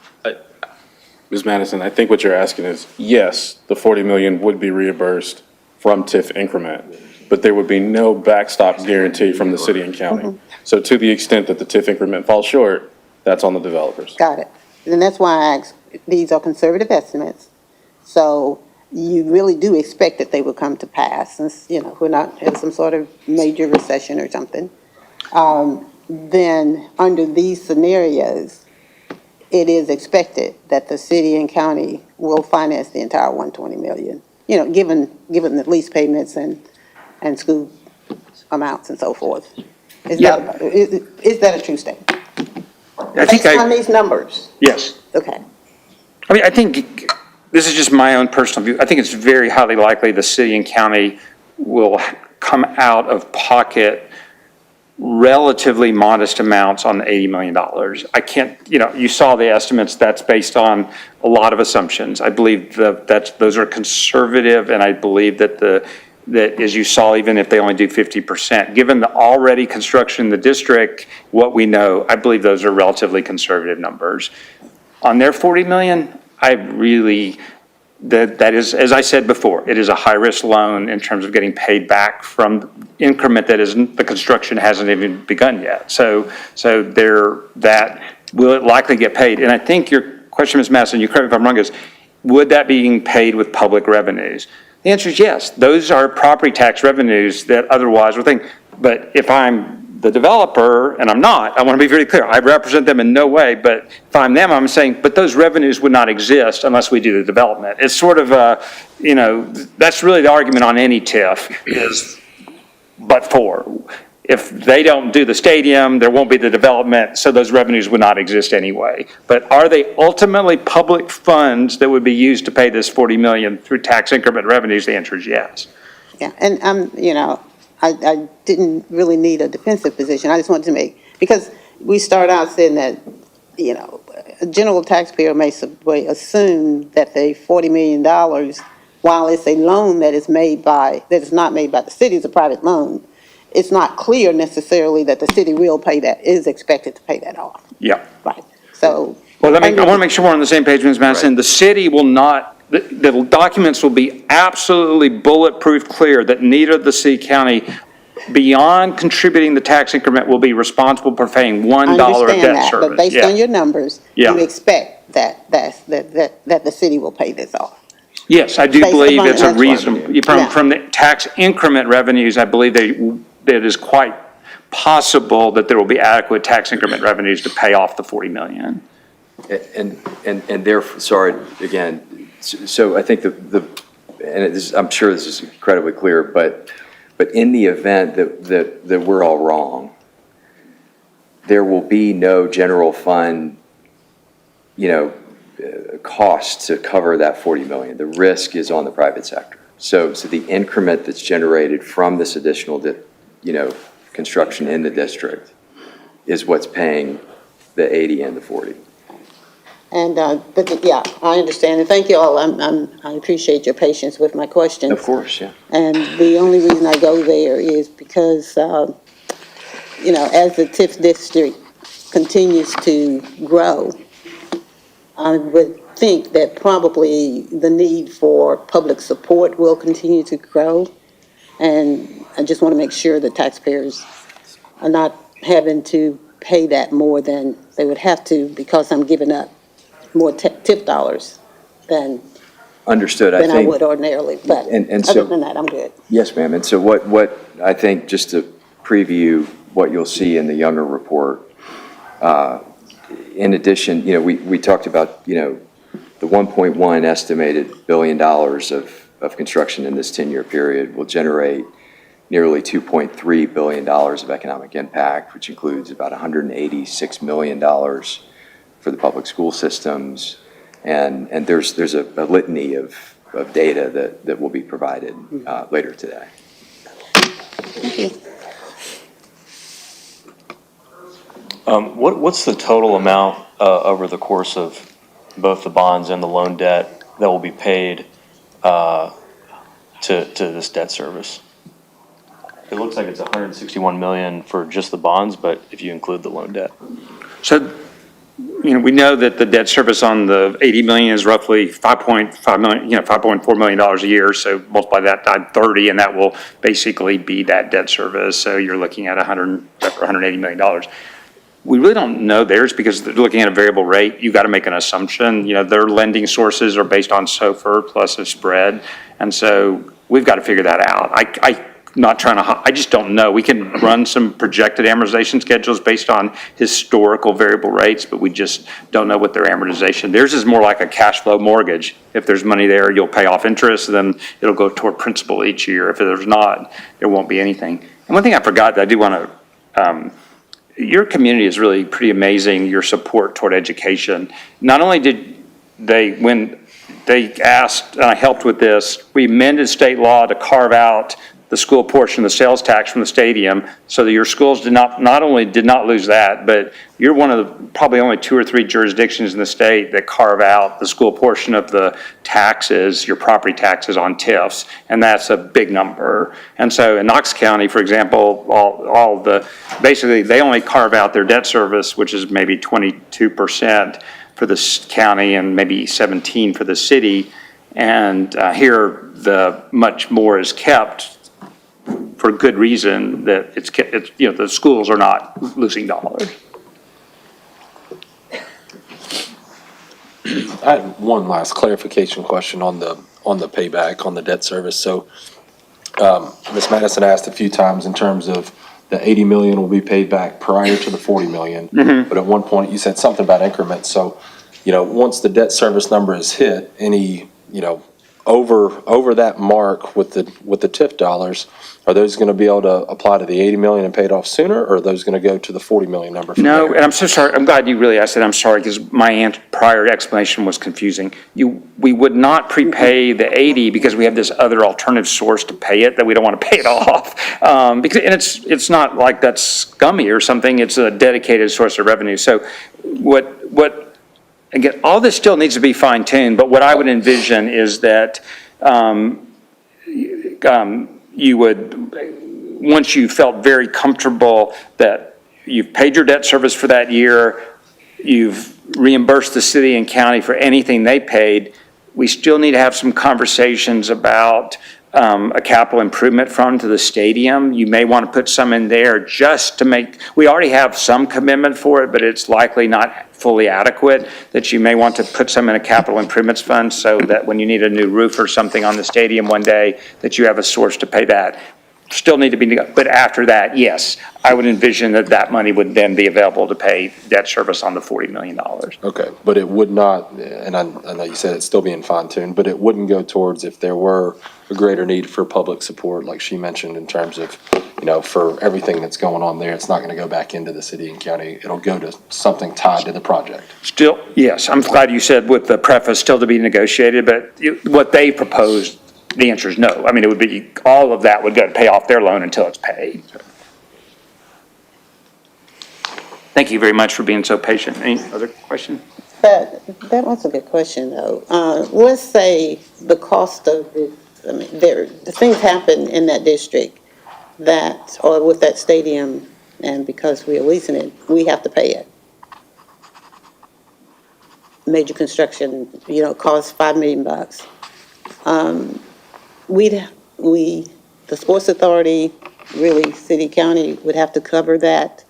Ms. Madison, I think what you're asking is, yes, the 40 million would be reimbursed from TIF increment, but there would be no backstop guarantee from the city and county. So to the extent that the TIF increment falls short, that's on the developers.
Got it. And that's why I asked, these are conservative estimates. So you really do expect that they will come to pass, since, we're not in some sort of major recession or something. Then under these scenarios, it is expected that the city and county will finance the entire 120 million, given the lease payments and school amounts and so forth. Is that a true statement? Based on these numbers?
Yes.
Okay.
I mean, I think, this is just my own personal view, I think it's very highly likely the city and county will come out of pocket relatively modest amounts on the $80 million. I can't, you saw the estimates, that's based on a lot of assumptions. I believe those are conservative, and I believe that that as you saw, even if they only do 50%, given the already construction in the district, what we know, I believe those are relatively conservative numbers. On their 40 million, I really, that is, as I said before, it is a high-risk loan in terms of getting paid back from increment that isn't, the construction hasn't even begun yet. So that will it likely get paid? And I think your question, Ms. Madison, you correct me if I'm wrong, is would that be being paid with public revenues? The answer is yes. Those are property tax revenues that otherwise would think, but if I'm the developer, and I'm not, I want to be very clear, I represent them in no way, but if I'm them, I'm saying, but those revenues would not exist unless we do the development. It's sort of that's really the argument on any TIF is, but for. If they don't do the stadium, there won't be the development, so those revenues would not exist anyway. But are they ultimately public funds that would be used to pay this 40 million through tax increment revenues? The answer is yes.
Yeah, and I didn't really need a defensive position. I just wanted to make, because we start out saying that, a general taxpayer may assume that the $40 million, while it's a loan that is not made by the city, it's a private loan, it's not clear necessarily that the city will pay that, is expected to pay that off.
Yeah.
Right. So.
Well, I want to make sure we're on the same page, Ms. Madison. Right. The city will not, the documents will be absolutely bulletproof clear that neither the city, county, beyond contributing the tax increment, will be responsible for paying $1 of
Understand
debt
that,
service.
but based
Yeah.
on your numbers,
Yeah.
you expect that the city will pay this off.
Yes, I do
Based
believe
upon-
it's a
that's what-
reasonable,
Yeah.
from the tax increment revenues, I believe that it is quite possible that there will be adequate tax increment revenues to pay off the 40 million.
And therefore, sorry, again, so I think I'm sure this is incredibly clear, but in the event that we're all wrong, there will be no general fund, cost to cover that 40 million. The risk is on the private sector. So the increment that's generated from this additional, construction in the district is what's paying the 80 and the 40.
And, but, yeah, I understand, and thank you all, I appreciate your patience with my questions.
Of course, yeah.
And the only reason I go there is because, as the TIF district continues to grow, I would think that probably the need for public support will continue to grow. And I just want to make sure that taxpayers are not having to pay that more than they would have to because I'm giving up more TIF dollars than
Understood.
I would ordinarily. But
And
other
so,
than that, I'm good.
yes, ma'am. And so what I think, just to preview what you'll see in the Younger report, in addition, we talked about, the 1.1 estimated billion dollars of construction in this 10-year period will generate nearly $2.3 billion of economic impact, which includes about $186 million for the public school systems. And there's a litany of data that will be provided later today.
Thank you.
What's the total amount over the course of both the bonds and the loan debt that will be paid to this debt service? It looks like it's 161 million for just the bonds, but if you include the loan debt.
So, we know that the debt service on the 80 million is roughly 5.5 million, $5.4 million a year. So multiply that times 30, and that will basically be that debt service. So you're looking at $180 million. We really don't know theirs because they're looking at a variable rate. You've got to make an assumption. Their lending sources are based on SOFR plus a spread. And so we've got to figure that out. I just don't know. We can run some projected amortization schedules based on historical variable rates, but we just don't know what their amortization. Theirs is more like a cash flow mortgage. If there's money there, you'll pay off interest, then it'll go toward principal each year. If there's not, there won't be anything. And one thing I forgot that I do want to, your community is really pretty amazing, your support toward education. Not only did they, when they asked, and I helped with this, we amended state law to carve out the school portion of the sales tax from the stadium so that your schools did not only did not lose that, but you're one of the probably only 2 or 3 jurisdictions in the state that carve out the school portion of the taxes, your property taxes on TIFs, and that's a big number. And so in Knox County, for example, basically they only carve out their debt service, which is maybe 22% for the county and maybe 17% for the city. And here the much more is kept for good reason that it's the schools are not losing dollars.
I have one last clarification question on the payback on the debt service. So, Ms. Madison asked a few times in terms of the 80 million will be paid back prior to the 40 million.
Mm-hmm.
But at one point you said something about increments. So, once the debt service number is hit, any, over that mark with the TIF dollars, are those going to be able to apply to the 80 million and paid off sooner, or are those going to go to the 40 million number?
No, and I'm so sorry. I'm glad you really asked that. I'm sorry because my prior explanation was confusing. We would not prepay the 80 because we have this other alternative source to pay it that we don't want to pay it off. And it's not like that's scummy or something. It's a dedicated source of revenue. So again, all this still needs to be fine-tuned, but what I would envision is that you would, once you felt very comfortable that you've paid your debt service for that year, you've reimbursed the city and county for anything they paid, we still need to have some conversations about a capital improvement fund to the stadium. You may want to put some in there just to make, we already have some commitment for it, but it's likely not fully adequate, that you may want to put some in a capital improvements fund so that when you need a new roof or something on the stadium one day, that you have a source to pay that. Still need to be, but after that, yes, I would envision that that money would then be available to pay debt service on the $40 million.
Okay, but it would not, and I know you said it's still being fine-tuned, but it wouldn't go towards if there were a greater need for public support, like she mentioned, in terms of, for everything that's going on there, it's not gonna go back into the city and county. It'll go to something tied to the project.
Still, yes, I'm glad you said with the preface, still to be negotiated, but what they proposed, the answer is no. I mean, it would be, all of that would go to pay off their loan until it's paid. Thank you very much for being so patient. Any other question?
That was a good question, though. Let's say the cost of this, I mean, the things happen in that district that, or with that stadium, and because we're leasing it, we have to pay it. Major construction, costs $5 million. The Sports Authority, really, city, county, would have to cover that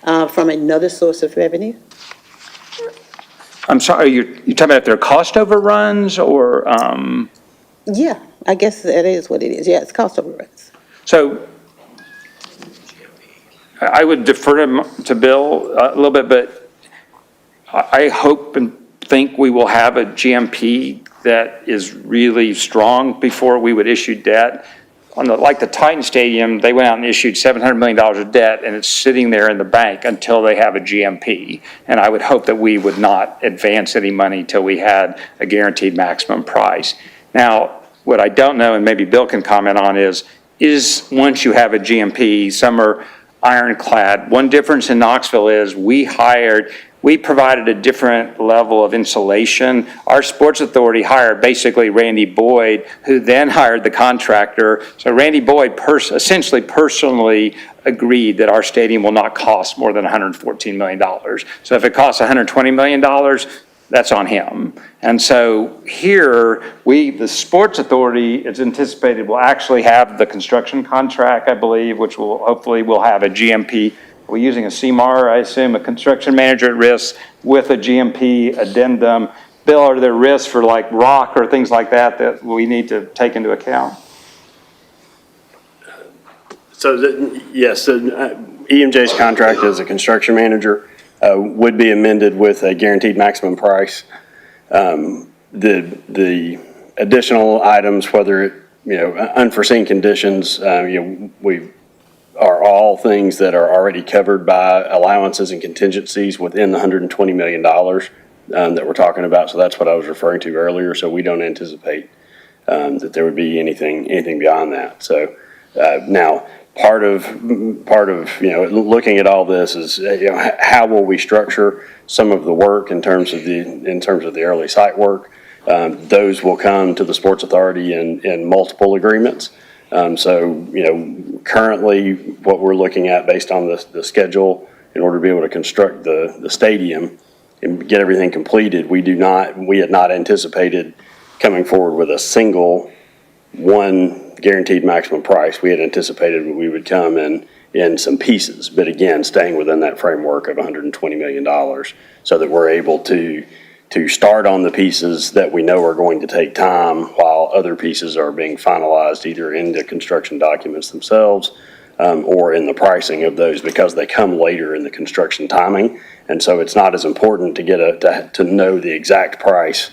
from another source of revenue?
I'm sorry, you're talking about if there are cost overruns or?
Yeah, I guess that is what it is. Yeah, it's cost overruns.
So I would defer to Bill a little bit, but I hope and think we will have a GMP that is really strong before we would issue debt. Like the Titan Stadium, they went out and issued $700 million of debt, and it's sitting there in the bank until they have a GMP. And I would hope that we would not advance any money till we had a guaranteed maximum price. Now, what I don't know, and maybe Bill can comment on, is once you have a GMP, some are ironclad. One difference in Knoxville is we provided a different level of insulation. Our sports authority hired basically Randy Boyd, who then hired the contractor. So Randy Boyd essentially personally agreed that our stadium will not cost more than $114 million. So if it costs $120 million, that's on him. And so here, the sports authority, it's anticipated, will actually have the construction contract, I believe, which will hopefully will have a GMP. We're using a CMAR, I assume, a construction manager at risk with a GMP addendum. Bill, are there risks for like rock or things like that we need to take into account?
So, yes, EMJ's contract as a construction manager would be amended with a guaranteed maximum price. The additional items, whether unforeseen conditions, we are all things that are already covered by allowances and contingencies within the $120 million that we're talking about. So that's what I was referring to earlier. So we don't anticipate that there would be anything beyond that. So now part of looking at all this is how will we structure some of the work in terms of the early site work. Those will come to the Sports Authority in multiple agreements. Currently what we're looking at based on the schedule in order to be able to construct the stadium and get everything completed, we had not anticipated coming forward with a single one guaranteed maximum price. We had anticipated we would come in some pieces, but again, staying within that framework of $120 million so that we're able to start on the pieces that we know are going to take time while other pieces are being finalized either in the construction documents themselves or in the pricing of those, because they come later in the construction timing. And so it's not as important to get to know the exact price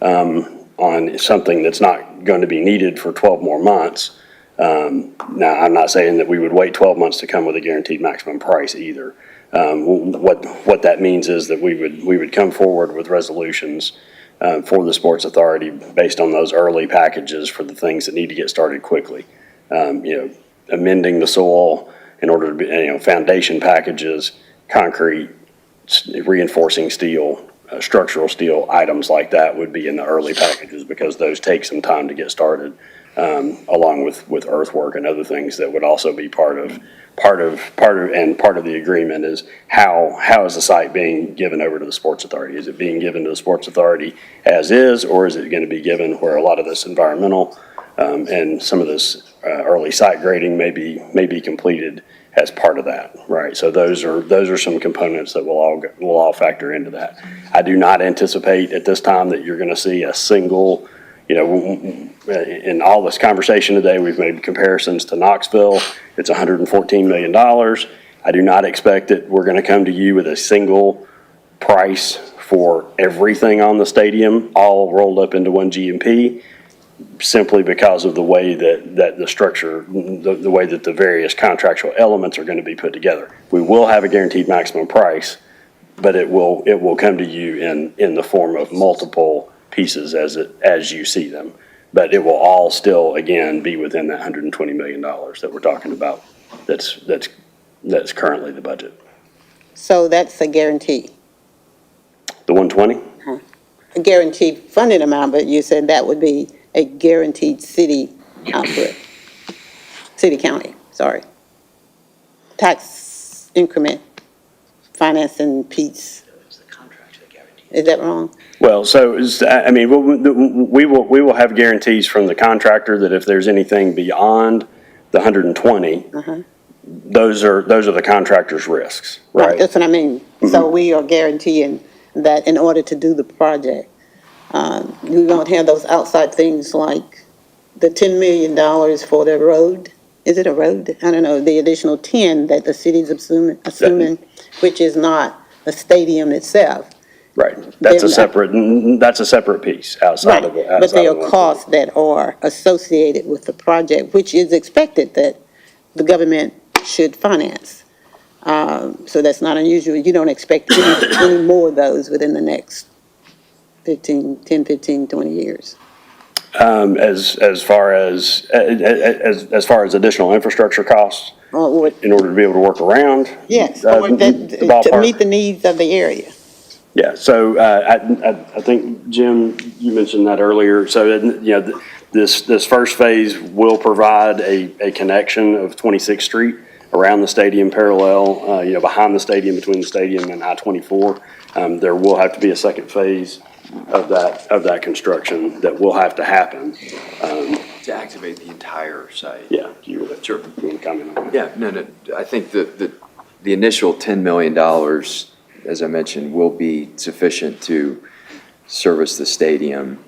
on something that's not going to be needed for 12 more months. Now, I'm not saying that we would wait 12 months to come with a guaranteed maximum price either. What that means is that we would come forward with resolutions for the Sports Authority based on those early packages for the things that need to get started quickly. Amending the soil in order to be, foundation packages, concrete, reinforcing steel, structural steel, items like that would be in the early packages because those take some time to get started, along with earthwork and other things that would also be part of the agreement is how is the site being given over to the Sports Authority? Is it being given to the Sports Authority as is, or is it going to be given where a lot of this environmental And some of this early site grading may be completed as part of that, right? So those are some components that will all factor into that. I do not anticipate at this time that you're going to see a single, in all this conversation today, we've made comparisons to Knoxville. It's $114 million. I do not expect that we're going to come to you with a single price for everything on the stadium, all rolled up into one GMP, simply because of the way that the structure, the way that the various contractual elements are going to be put together. We will have a guaranteed maximum price, but it will come to you in the form of multiple pieces as you see them. But it will all still, again, be within that $120 million that we're talking about. That's currently the budget.
So that's a guarantee,
The 120?
a guaranteed funding amount, but you said that would be a guaranteed city output, county, sorry. Tax increment, financing piece. Is that wrong?
Well, so, I mean, we will have guarantees from the contractor that if there's anything beyond the 120, those are the contractor's risks, right?
That's what I mean. So we are guaranteeing that in order to do the project, we won't have those outside things like the $10 million for the road. Is it a road? I don't know, the additional 10 that the city's assuming, which is not the stadium itself.
Right. That's a separate piece outside of it.
But there are costs that are associated with the project, which is expected that the government should finance. So that's not unusual. You don't expect any more of those within the next 10, 15, 20 years.
As far as additional infrastructure costs, in order to be able to work around.
Yes,
the
to
ballpark.
meet the needs of the area.
Yeah, so I think, Jim, you mentioned that earlier. So, this first phase will provide a connection of 26th Street around the stadium parallel, behind the stadium, between the stadium and I-24. There will have to be a second phase of that construction that will have to happen.
To activate the entire site.
Yeah, you
Sure.
want to comment on that?
Yeah, no, I think the initial $10 million, as I mentioned, will be sufficient to service the stadium,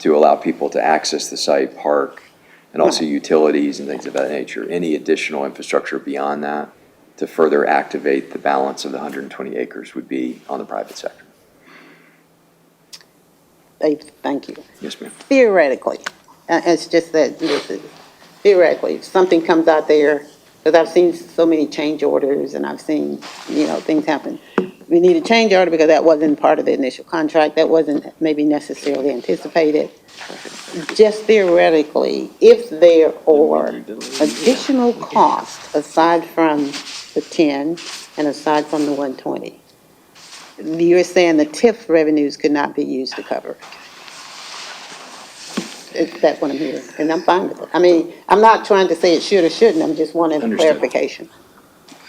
to allow people to access the site, park, and also utilities and things of that nature. Any additional infrastructure beyond that to further activate the balance of the 120 acres would be on the private sector.
Thank you.
Yes, ma'am.
Theoretically, it's just that theoretically, if something comes out there, because I've seen so many change orders and I've seen, things happen. We need a change order because that wasn't part of the initial contract. That wasn't maybe necessarily anticipated. Just theoretically, if there are additional costs aside from the 10 and aside from the 120, you're saying the TIF revenues could not be used to cover it? Is that what I'm hearing? And I'm fine with it. I mean, I'm not trying to say it should or shouldn't. I'm just wanting
Understood.
clarification.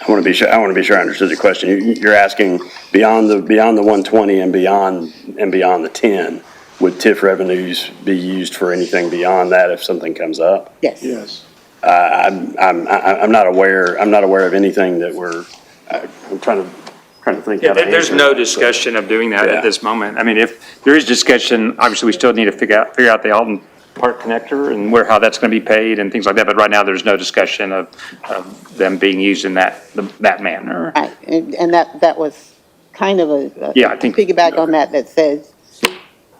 I want to be sure I understood the question. You're asking beyond the 120 and beyond the 10, would TIF revenues be used for anything beyond that if something comes up?
Yes.
Yes.
I'm not aware of anything that I'm trying to think.
Yeah,
how to
there's
answer
no
that.
discussion of doing that
Yeah.
at this moment. I mean, if there is discussion, obviously, we still need to figure out the Alton Park connector and how that's going to be paid and things like that. But right now, there's no discussion of them being used in that manner.
Right, and that was kind of
Yeah, I think-
piggyback on that says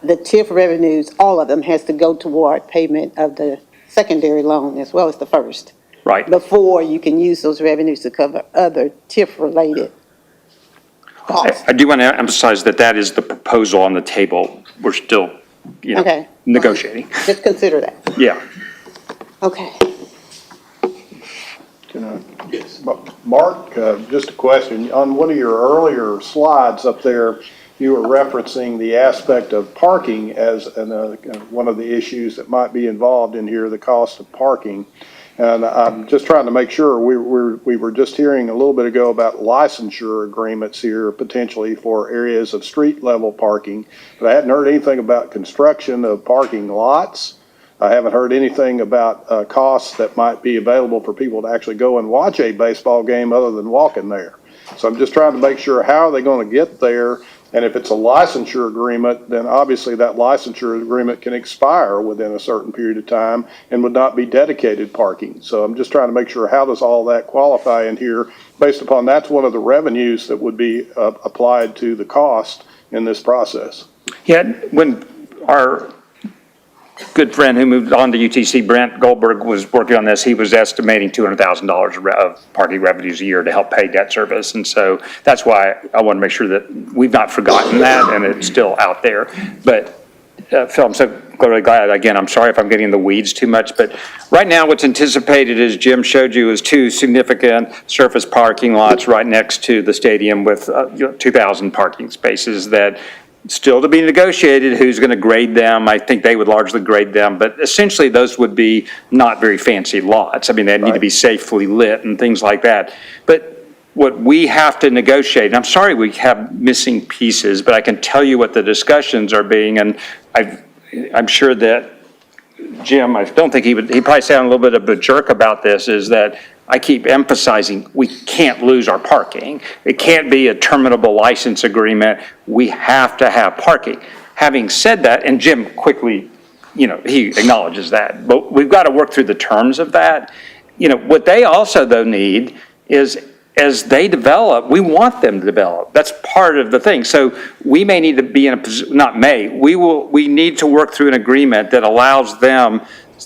the TIF revenues, all of them has to go toward payment of the secondary loan as well as the first,
Right.
before you can use those revenues to cover other TIF-related costs.
I do want to emphasize that is the proposal on the table. We're still,
Okay.
negotiating.
Just consider that.
Yeah.
Okay.
Yes. Mark, just a question. On one of your earlier slides up there, you were referencing the aspect of parking as one of the issues that might be involved in here, the cost of parking. And I'm just trying to make sure, we were just hearing a little bit ago about licensure agreements here potentially for areas of street level parking, but I hadn't heard anything about construction of parking lots.
I haven't heard anything about costs that might be available for people to actually go and watch a baseball game other than walking there. So I'm just trying to make sure, how are they going to get there? And if it's a licensure agreement, then obviously that licensure agreement can expire within a certain period of time and would not be dedicated parking. So I'm just trying to make sure, how does all that qualify in here? Based upon, that's one of the revenues that would be applied to the cost in this process.
Yeah, when our good friend who moved on to UTC, Brent Goldberg, was working on this, he was estimating $200,000 of parking revenues a year to help pay debt service. And so that's why I want to make sure that we've not forgotten that and it's still out there. But Phil, I'm so really glad. Again, I'm sorry if I'm getting in the weeds too much, but right now what's anticipated, as Jim showed you, is 2 significant surface parking lots right next to the stadium with 2,000 parking spaces that still to be negotiated who's going to grade them. I think they would largely grade them, but essentially those would be not very fancy lots. I mean, they need to be safely lit and things like that. But what we have to negotiate, and I'm sorry we have missing pieces, but I can tell you what the discussions are being, and I'm sure that Jim, I don't think he probably sounded a little bit of a jerk about this, is that I keep emphasizing we can't lose our parking. It can't be a terminable license agreement. We have to have parking. Having said that, and Jim quickly, he acknowledges that, but we've got to work through the terms of that. What they also though need is, as they develop, we want them to develop. That's part of the thing. So we may need to be in a position, we need to work through an agreement that allows them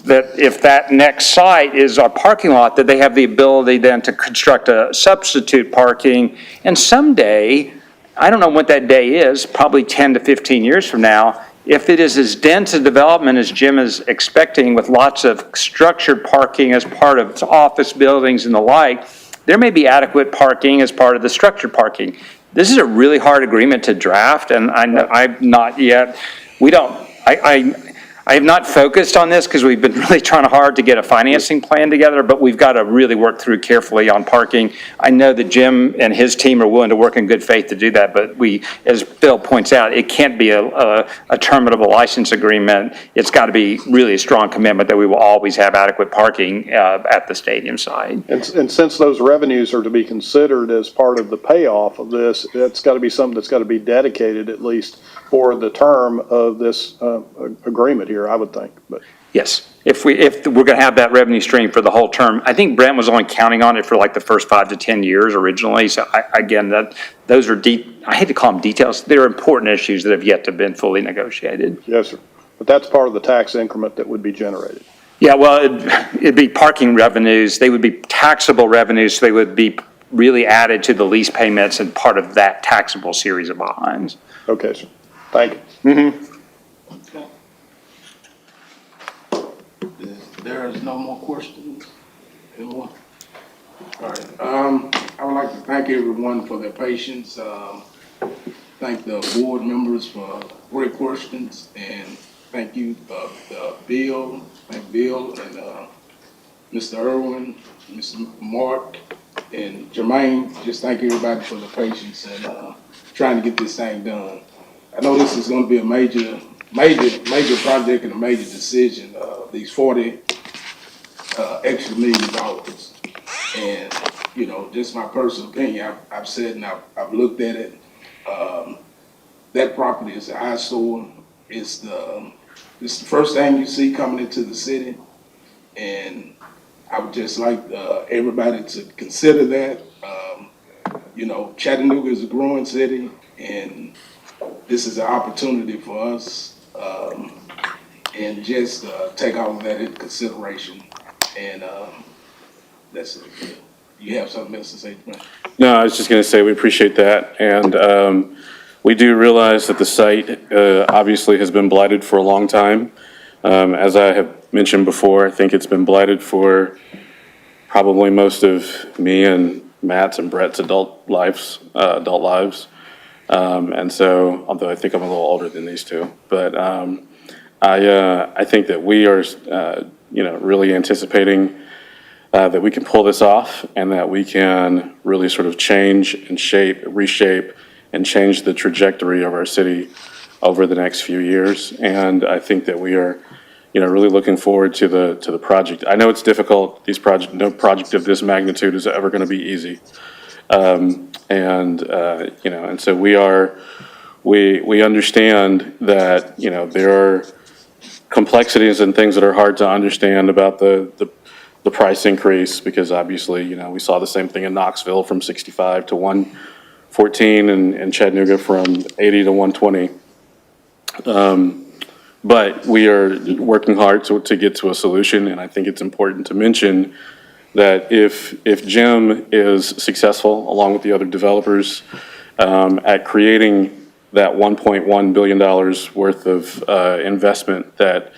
that if that next site is a parking lot, that they have the ability then to construct a substitute parking. And someday, I don't know what that day is, probably 10 to 15 years from now, if it is as dense a development as Jim is expecting with lots of structured parking as part of office buildings and the like, there may be adequate parking as part of the structured parking. This is a really hard agreement to draft, and I've not yet, I have not focused on this because we've been really trying hard to get a financing plan together, but we've got to really work through carefully on parking. I know that Jim and his team are willing to work in good faith to do that, but as Bill points out, it can't be a terminable license agreement. It's got to be really a strong commitment that we will always have adequate parking at the stadium side.
And since those revenues are to be considered as part of the payoff of this, it's got to be something that's got to be dedicated at least for the term of this agreement here, I would think. But
yes, if we're going to have that revenue stream for the whole term, I think Brent was only counting on it for like the first 5 to 10 years originally. So those are deep. I hate to call them details. They're important issues that have yet to have been fully negotiated.
Yes, sir. But that's part of the tax increment that would be generated.
Yeah, well, it'd be parking revenues. They would be taxable revenues. So they would be really added to the lease payments and part of that taxable series of bonds.
Okay, sir. Thank you.
Mm-hmm.
There is no more questions? Anyone? All right. I would like to thank everyone for their patience. Thank the board members for great questions, and thank you, Bill. Thank Bill and Mr. Irwin, Mr. Mark, and Jermaine. Just thank everybody for the patience and trying to get this thing done. I know this is going to be a major project and a major decision. These 40 extra $1 million, and just my personal opinion. I've said and I've looked at it. That property is an eyesore. It's the first thing you see coming into the city, and I would just like everybody to consider that. Chattanooga is a growing city, and this is an opportunity for us, and just take all of that into consideration. And that's it. You have something else to say, man?
No, I was just going to say we appreciate that, and we do realize that the site obviously has been blighted for a long time. As I have mentioned before, I think it's been blighted for probably most of me and Matt's and Brett's adult lives. And so, although I think I'm a little older than these two, but I think that we are, really anticipating that we can pull this off and that we can really sort of change and reshape and change the trajectory of our city over the next few years. And I think that we are, really looking forward to the project. I know it's difficult. No project of this magnitude is ever going to be easy. And so we understand that, there are complexities and things that are hard to understand about the price increase, because obviously, we saw the same thing in Knoxville from 65 to 114 and Chattanooga from 80 to 120. But we are working hard to get to a solution, and I think it's important to mention that if Jim is successful, along with the other developers, at creating that $1.1 billion worth of investment that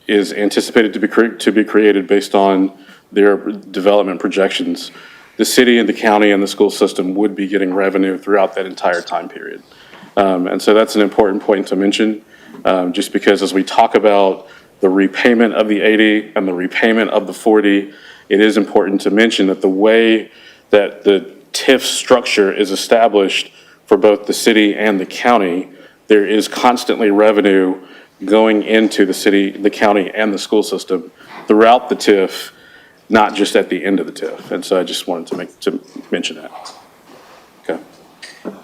is anticipated to be created based on their development projections, the city and the county and the school system would be getting revenue throughout that entire time period. And so that's an important point to mention, just because as we talk about the repayment of the 80 and the repayment of the 40, it is important to mention that the way that the TIF structure is established for both the city and the county, there is constantly revenue going into the city, the county, and the school system throughout the TIF, not just at the end of the TIF. And so I just wanted to mention that. Okay.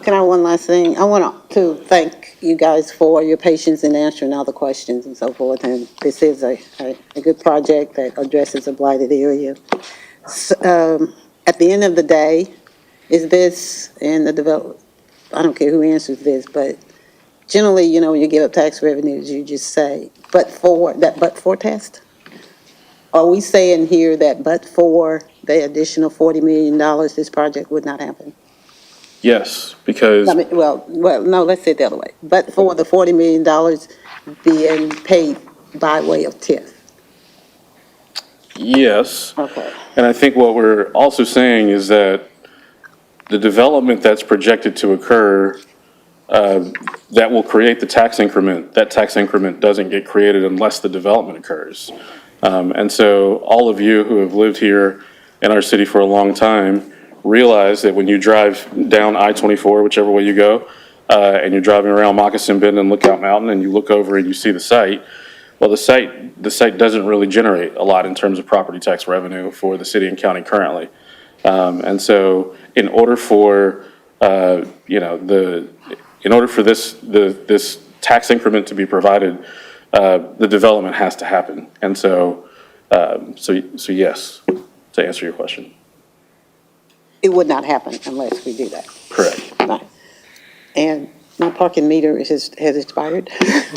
Can I have one last thing? I want to thank you guys for your patience in answering all the questions and so forth. And this is a good project that addresses a blighted area. At the end of the day, is this in the develop? I don't care who answers this, but generally, when you give up tax revenues, you just say, but for test? Are we saying here that but for the additional $40 million, this project would not happen?
Yes, because.
I mean, no, let's say it the other way. But for the $40 million being paid by way of TIF.
Yes.
Okay.
And I think what we're also saying is that the development that's projected to occur, that will create the tax increment, that tax increment doesn't get created unless the development occurs. And so all of you who have lived here in our city for a long time realize that when you drive down I-24, whichever way you go, and you're driving around Moccasin Bend and Lookout Mountain, and you look over and you see the site, well, the site doesn't really generate a lot in terms of property tax revenue for the city and county currently. And so in order for, this tax increment to be provided, the development has to happen. And so yes, to answer your question.
It would not happen unless we do that.
Correct.
Right. And my parking meter has expired. That's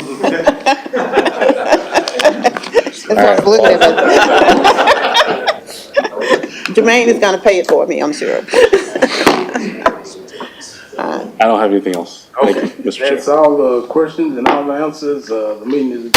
why I was looking at it. Jermaine is gonna pay it for me, I'm sure.
I don't have anything else. Thank you, Mr. Chair.
That's all the questions and all the answers. The meeting is adjourned.